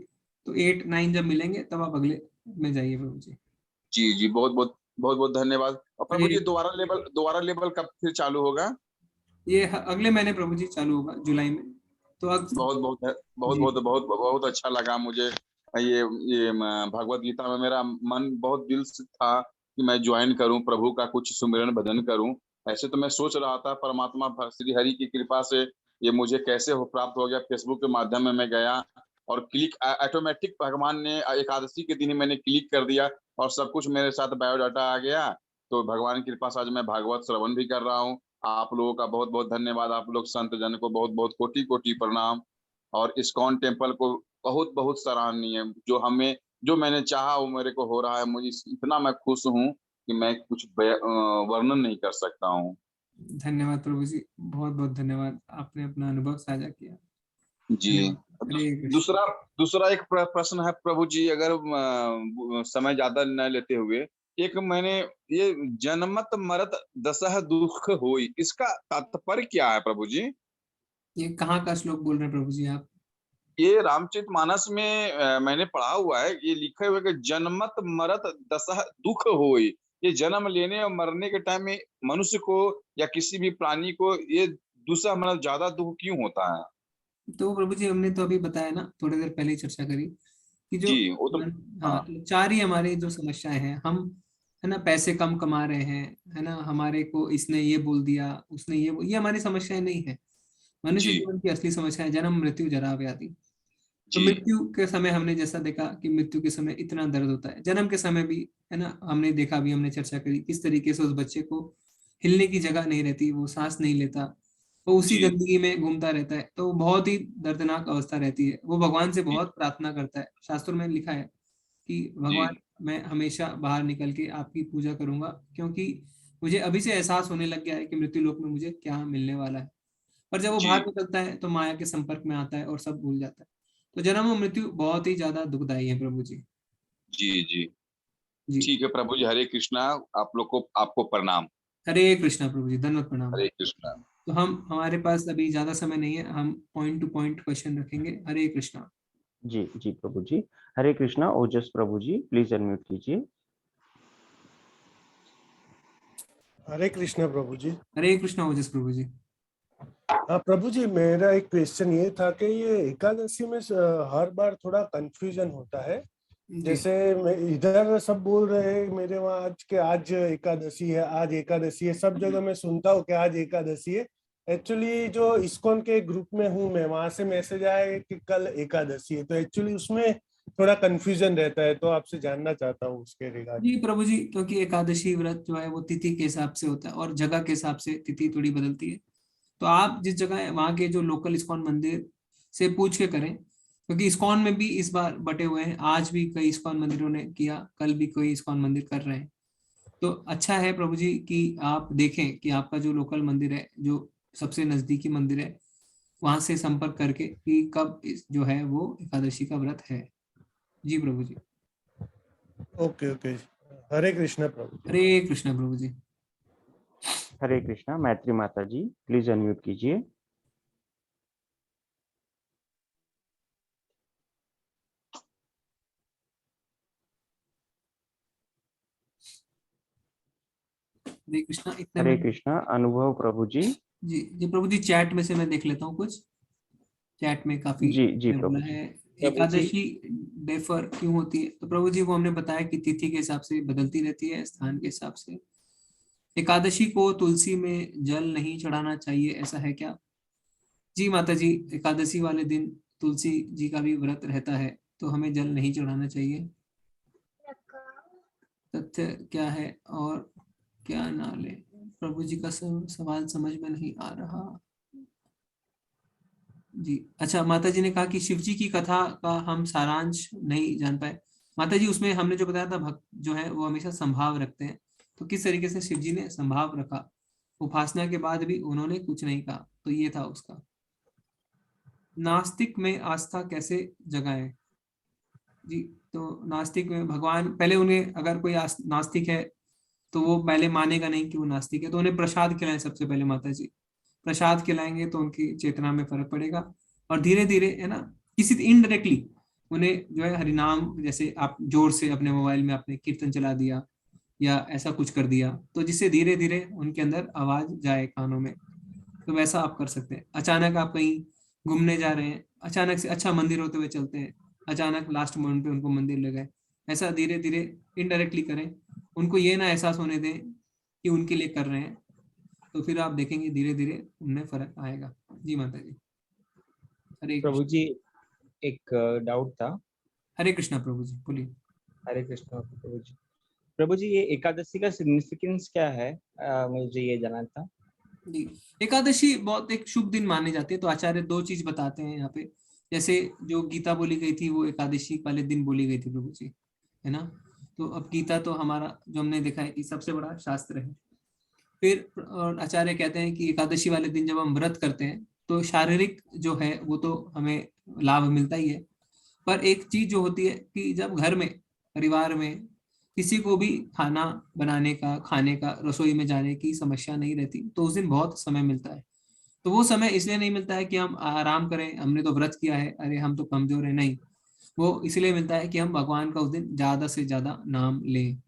तो 8 9 जब मिलेंगे तब आप अगले में जाइए प्रभु जी। जी जी, बहुत बहुत बहुत बहुत धन्यवाद। और प्रभु जी ये दोबारा लेवल कब फिर चालू होगा? ये अगले महीने प्रभु जी चालू होगा, जुलाई में। तो बहुत बहुत बहुत जी। बहुत बहुत बहुत अच्छा लगा मुझे। ये भगवत गीता में मेरा मन बहुत दिल से था कि मैं ज्वाइन करूं, प्रभु का कुछ सुमिरन भजन करूं। ऐसे तो मैं सोच रहा था, परमात्मा श्री हरि की कृपा से ये मुझे कैसे हो प्राप्त हो गया। फेसबुक के माध्यम में मैं गया और क्लिक ऑटोमेटिक भगवान ने एकादशी के दिन ही मैंने क्लिक कर दिया और सब कुछ मेरे साथ बायोडाटा आ गया। तो भगवान की कृपा से आज मैं भागवत श्रवण भी कर रहा हूँ। आप लोगों का बहुत बहुत धन्यवाद, आप लोग संत जन को बहुत बहुत कोटि कोटि प्रणाम। और इस्कॉन टेम्पल को बहुत बहुत सराहनीय, जो मैंने चाहा वो मेरे को हो रहा है। मुझे इतना मैं खुश हूँ कि मैं कुछ वर्णन नहीं कर सकता हूँ। धन्यवाद प्रभु जी, बहुत बहुत धन्यवाद, आपने अपना अनुभव साझा किया। जी। धन्यवाद। हरे कृष्ण। दूसरा दूसरा एक प्रश्न है प्रभु जी, अगर समय ज्यादा न लेते हुए, एक मैंने ये जन्मत मरत दसह दुख होई, इसका तात्पर्य क्या है प्रभु जी? ये कहाँ का श्लोक बोल रहे हैं प्रभु जी आप? ये रामचरितमानस में मैंने पढ़ा हुआ है, ये लिखे हुए कि जन्मत मरत दसह दुख होई। ये जन्म लेने और मरने के टाइम में मनुष्य को या किसी भी प्राणी को ये दूसरा मतलब ज्यादा दुख क्यों होता है? तो प्रभु जी हमने तो अभी बताया ना, थोड़ी देर पहले ही चर्चा करी कि जो जी वो तो हाँ, हाँ तो 4 ही हमारी जो समस्याएं हैं, हम है ना पैसे कम कमा रहे हैं, है ना, हमारे को इसने ये बोल दिया, उसने ये हमारी समस्याएं नहीं है। मनुष्य जी जीवन की असली समस्या है जन्म मृत्यु जरा व्याधि। तो जी मृत्यु के समय हमने जैसा देखा कि मृत्यु के समय इतना दर्द होता है, जन्म के समय भी है ना, हमने देखा भी, हमने चर्चा करी किस तरीके से उस बच्चे को हिलने की जगह नहीं रहती, वो सांस नहीं लेता, वो उसी जी गंदगी में घूमता रहता है, तो बहुत ही दर्दनाक अवस्था रहती है। वो भगवान से जी बहुत प्रार्थना करता है, शास्त्रों में लिखा है कि जी भगवान मैं हमेशा बाहर निकल के आपकी पूजा करूंगा, क्योंकि मुझे अभी से एहसास होने लग गया है कि मृत्यु लोक में मुझे क्या मिलने वाला है। पर जब वो जी बाहर निकलता है तो माया के संपर्क में आता है और सब भूल जाता है। तो जन्म और मृत्यु बहुत ही ज्यादा दुखदाई है प्रभु जी। जी जी। जी। ठीक है प्रभु जी, हरे कृष्णा। आप लोग को आपको प्रणाम। हरे कृष्णा प्रभु जी, धन्यवाद, प्रणाम। हरे कृष्णा। तो हमारे पास अभी ज्यादा समय नहीं है, हम पॉइंट टू पॉइंट क्वेश्चन रखेंगे। हरे कृष्णा। जी जी प्रभु जी। हरे कृष्णा ओजस प्रभु जी, प्लीज अनम्यूट कीजिए। हरे कृष्णा प्रभु जी। हरे कृष्णा ओजस प्रभु जी। हाँ प्रभु जी, मेरा एक क्वेश्चन ये था कि ये एकादशी में हर बार थोड़ा कंफ्यूजन होता है। जी। जैसे इधर सब बोल रहे हैं मेरे वहाँ आज के आज एकादशी है, आज एकादशी है, सब जगह मैं सुनता हूँ कि आज एकादशी है। एक्चुअली जो इस्कॉन के ग्रुप में हूँ मैं, वहां से मैसेज आया है कि कल एकादशी है, तो एक्चुअली उसमें थोड़ा कंफ्यूजन रहता है, तो आपसे जानना चाहता हूँ उसके रिगार्डिंग। जी प्रभु जी, क्योंकि एकादशी व्रत जो है वो तिथि के हिसाब से होता है और जगह के हिसाब से तिथि थोड़ी बदलती है। तो आप जिस जगह है वहाँ के जो लोकल इस्कॉन मंदिर से पूछ के करें, क्योंकि इस्कॉन में भी इस बार बटे हुए हैं, आज भी कई इस्कॉन मंदिरों ने किया, कल भी कोई इस्कॉन मंदिर कर रहे हैं। तो अच्छा है प्रभु जी कि आप देखें कि आपका जो लोकल मंदिर है, जो सबसे नजदीकी मंदिर है, वहां से संपर्क करके कि कब जो है वो एकादशी का व्रत है। जी प्रभु जी। ओके ओके, हरे कृष्णा प्रभु। हरे कृष्णा प्रभु जी। हरे कृष्णा मैत्री माता जी, प्लीज अनम्यूट कीजिए। हरे कृष्णा। इतने हरे में कृष्णा अनुभव प्रभु जी, जी प्रभु जी, चैट में से मैं देख लेता हूँ कुछ। चैट में काफी जी ने प्रभु बोला जी। है प्रभु जी। एकादशी डेफर क्यों होती है, तो प्रभु जी वो हमने बताया कि तिथि के हिसाब से बदलती रहती है, स्थान के हिसाब से। एकादशी को तुलसी में जल नहीं चढ़ाना चाहिए, ऐसा है क्या? जी माता जी, एकादशी वाले दिन तुलसी जी का भी व्रत रहता है, तो हमें जल नहीं चढ़ाना चाहिए। तथ्य क्या है और क्या ना ले? प्रभु जी का सवाल समझ में नहीं आ रहा। जी अच्छा, माता जी ने कहा कि शिव जी की कथा का हम सारांश नहीं जान पाए। माता जी, उसमें हमने जो बताया था, भक्त जो है वो हमेशा संभाव रखते हैं, तो किस तरीके से शिव जी ने संभाव रखा, उपासना के बाद भी उन्होंने कुछ नहीं कहा, तो ये था उसका। नास्तिक में आस्था कैसे जगाएं? जी, तो नास्तिक में भगवान पहले उन्हें, अगर कोई नास्तिक है तो वो पहले मानेगा नहीं कि वो नास्तिक है, तो उन्हें प्रसाद खिलाएं सबसे पहले माता जी। प्रसाद खिलाएंगे तो उनकी चेतना में फर्क पड़ेगा, और धीरे धीरे है ना, किसी इनडायरेक्टली उन्हें जो है हरिनाम, जैसे आप जोर से अपने मोबाइल में आपने कीर्तन चला दिया या ऐसा कुछ कर दिया, तो जिससे धीरे धीरे उनके अंदर आवाज जाए कानों में, तो वैसा आप कर सकते हैं। अचानक आप कहीं घूमने जा रहे हैं, अचानक से अच्छा मंदिर होते हुए चलते हैं, अचानक लास्ट मोमेंट पे उनको मंदिर लगे, ऐसा धीरे धीरे इनडायरेक्टली करें, उनको ये ना एहसास होने दें कि उनके लिए कर रहे हैं, तो फिर आप देखेंगे धीरे धीरे उनमें फर्क आएगा। जी माता जी। हरे प्रभु जी, एक डाउट था। हरे कृष्णा प्रभु जी, बोलिए। हरे कृष्णा प्रभु जी। प्रभु जी, ये एकादशी का सिग्निफिकेंस क्या है? मुझे ये जानना था। जी, एकादशी बहुत एक शुभ दिन माने जाते हैं, तो आचार्य दो चीज बताते हैं यहाँ पे। जैसे जो गीता बोली गई थी वो एकादशी वाले दिन बोली गई थी प्रभु जी, है ना। तो अब गीता तो हमारा जो हमने देखा है कि सबसे बड़ा शास्त्र है। फिर और आचार्य कहते हैं कि एकादशी वाले दिन जब हम व्रत करते हैं तो शारीरिक जो है वो तो हमें लाभ मिलता ही है, पर एक चीज जो होती है कि जब घर में परिवार में किसी को भी खाना बनाने का, खाने का, रसोई में जाने की समस्या नहीं रहती, तो उस दिन बहुत समय मिलता है। तो वो समय इसलिए नहीं मिलता है कि हम आराम करें, हमने तो व्रत किया है, अरे हम तो कमजोर है, नहीं। वो इसलिए मिलता है कि हम भगवान का उस दिन ज्यादा से ज्यादा नाम लें।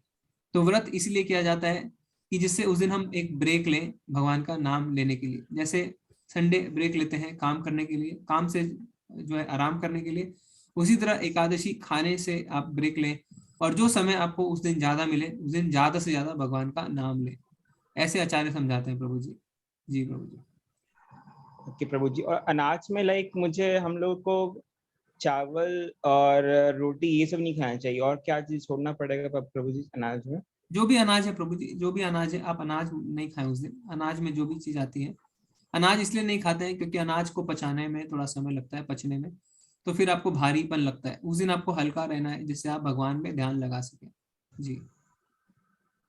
तो व्रत इसलिए किया जाता है कि जिससे उस दिन हम एक ब्रेक लें भगवान का नाम लेने के लिए। जैसे संडे ब्रेक लेते हैं काम करने के लिए, काम से जो है आराम करने के लिए, उसी तरह एकादशी खाने से आप ब्रेक लें, और जो समय आपको उस दिन ज्यादा मिले उस दिन ज्यादा से ज्यादा भगवान का नाम लें। ऐसे आचार्य समझाते हैं प्रभु जी। जी प्रभु जी। ओके प्रभु जी। और अनाज में लाइक मुझे, हम लोग को चावल और रोटी ये सब नहीं खाना चाहिए, और क्या चीज छोड़ना पड़ेगा प्रभु जी अनाज में? जो भी अनाज है प्रभु जी, जो भी अनाज है, आप अनाज नहीं खाएं उस दिन। अनाज में जो भी चीज आती है, अनाज इसलिए नहीं खाते हैं क्योंकि अनाज को पचाने में थोड़ा समय लगता है, पचने में, तो फिर आपको भारीपन लगता है। उस दिन आपको हल्का रहना है जिससे आप भगवान में ध्यान लगा सकें। जी।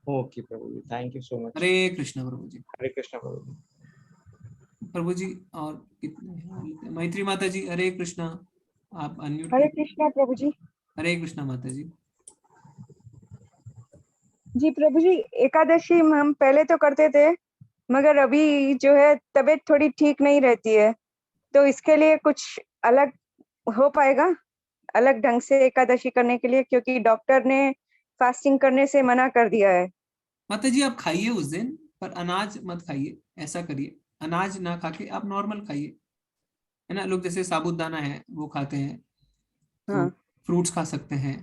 ओके प्रभु जी, thank you so much. Hare Krishna प्रभु जी। हरे कृष्णा प्रभु जी। प्रभु जी और कितने हैं? मैत्री माता जी, हरे कृष्णा, आप अनम्यूट हरे कीजिए। कृष्णा प्रभु जी। हरे कृष्णा माता जी। जी प्रभु जी, एकादशी हम पहले तो करते थे, मगर अभी जो है तबीयत थोड़ी ठीक नहीं रहती है, तो इसके लिए कुछ अलग हो पाएगा, अलग ढंग से एकादशी करने के लिए, क्योंकि डॉक्टर ने फास्टिंग करने से मना कर दिया है। माता जी आप खाइए उस दिन, पर अनाज मत खाइए, ऐसा करिए, अनाज ना खा के आप नॉर्मल खाइए, है ना। लोग जैसे साबूदाना है वो खाते हैं, तो हाँ। फ्रूट्स खा सकते हैं,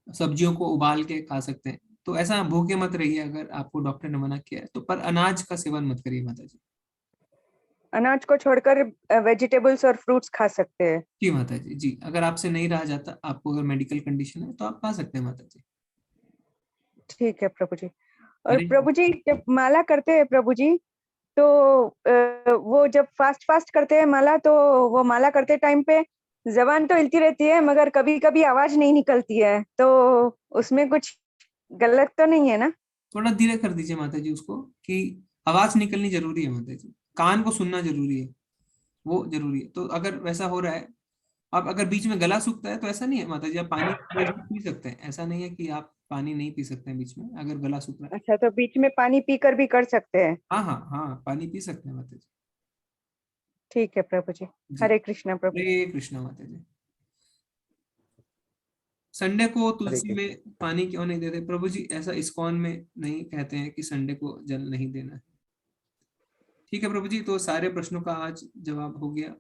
सब्जियों को उबाल के खा सकते हैं, तो ऐसा भूखे मत रहिए अगर आपको डॉक्टर ने मना किया है तो। पर अनाज का सेवन मत करिए माता जी। अनाज को छोड़कर वेजिटेबल्स और फ्रूट्स खा सकते हैं। जी माता जी। जी, अगर आपसे नहीं रहा जाता, आपको अगर मेडिकल कंडीशन है तो आप खा सकते हैं माता जी। ठीक है प्रभु जी। और अरे प्रभु जी, जब माला करते हैं प्रभु जी, तो वो जब फास्ट करते हैं माला, तो वो माला करते टाइम पे जबान तो हिलती रहती है, मगर कभी कभी आवाज नहीं निकलती है, तो उसमें कुछ गलत तो नहीं है ना? थोड़ा धीरे कर दीजिए माता जी उसको, कि आवाज निकलनी जरूरी है माता जी, कान को सुनना जरूरी है, वो जरूरी है। तो अगर वैसा हो रहा है, आप अगर बीच में गला सूखता है तो ऐसा नहीं है माता जी, आप पानी पी सकते हैं, ऐसा नहीं है कि आप पानी नहीं पी सकते हैं बीच में अगर गला सूख रहा है। अच्छा, तो बीच में पानी पीकर भी कर सकते हैं? हाँ हाँ हाँ, पानी पी सकते हैं माता जी। ठीक है प्रभु जी। जी, हरे कृष्णा प्रभु। हरे कृष्णा माता जी। संडे को हरे तुलसी कृष्ण। में पानी क्यों नहीं देते प्रभु जी? ऐसा इस्कॉन में नहीं कहते हैं कि संडे को जल नहीं देना है। ठीक है प्रभु जी, तो सारे प्रश्नों का आज जवाब हो गया।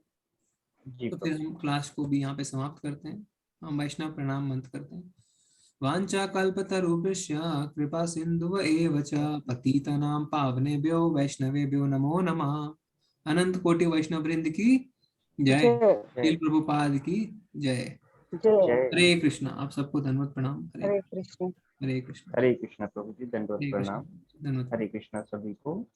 जी तो फिर हम क्लास को भी यहाँ पे समाप्त करते हैं। हम वैष्णव प्रणाम मंत्र करते हैं। वाञ्छा कल्पतरुभ्यश्च कृपा सिन्धुव एव च पतितानां पावनेभ्यो वैष्णवेभ्यो नमो नमः। अनंत कोटि वैष्णव वृंद की जय। श्रील प्रभुपाद की जय। हरे कृष्णा। आप सबको धन्यवाद प्रणाम। हरे कृष्ण। हरे कृष्ण। हरे कृष्णा प्रभु जी, दंडवत हरे कृष्ण। प्रणाम। धन्यवाद। हरे कृष्णा सभी को।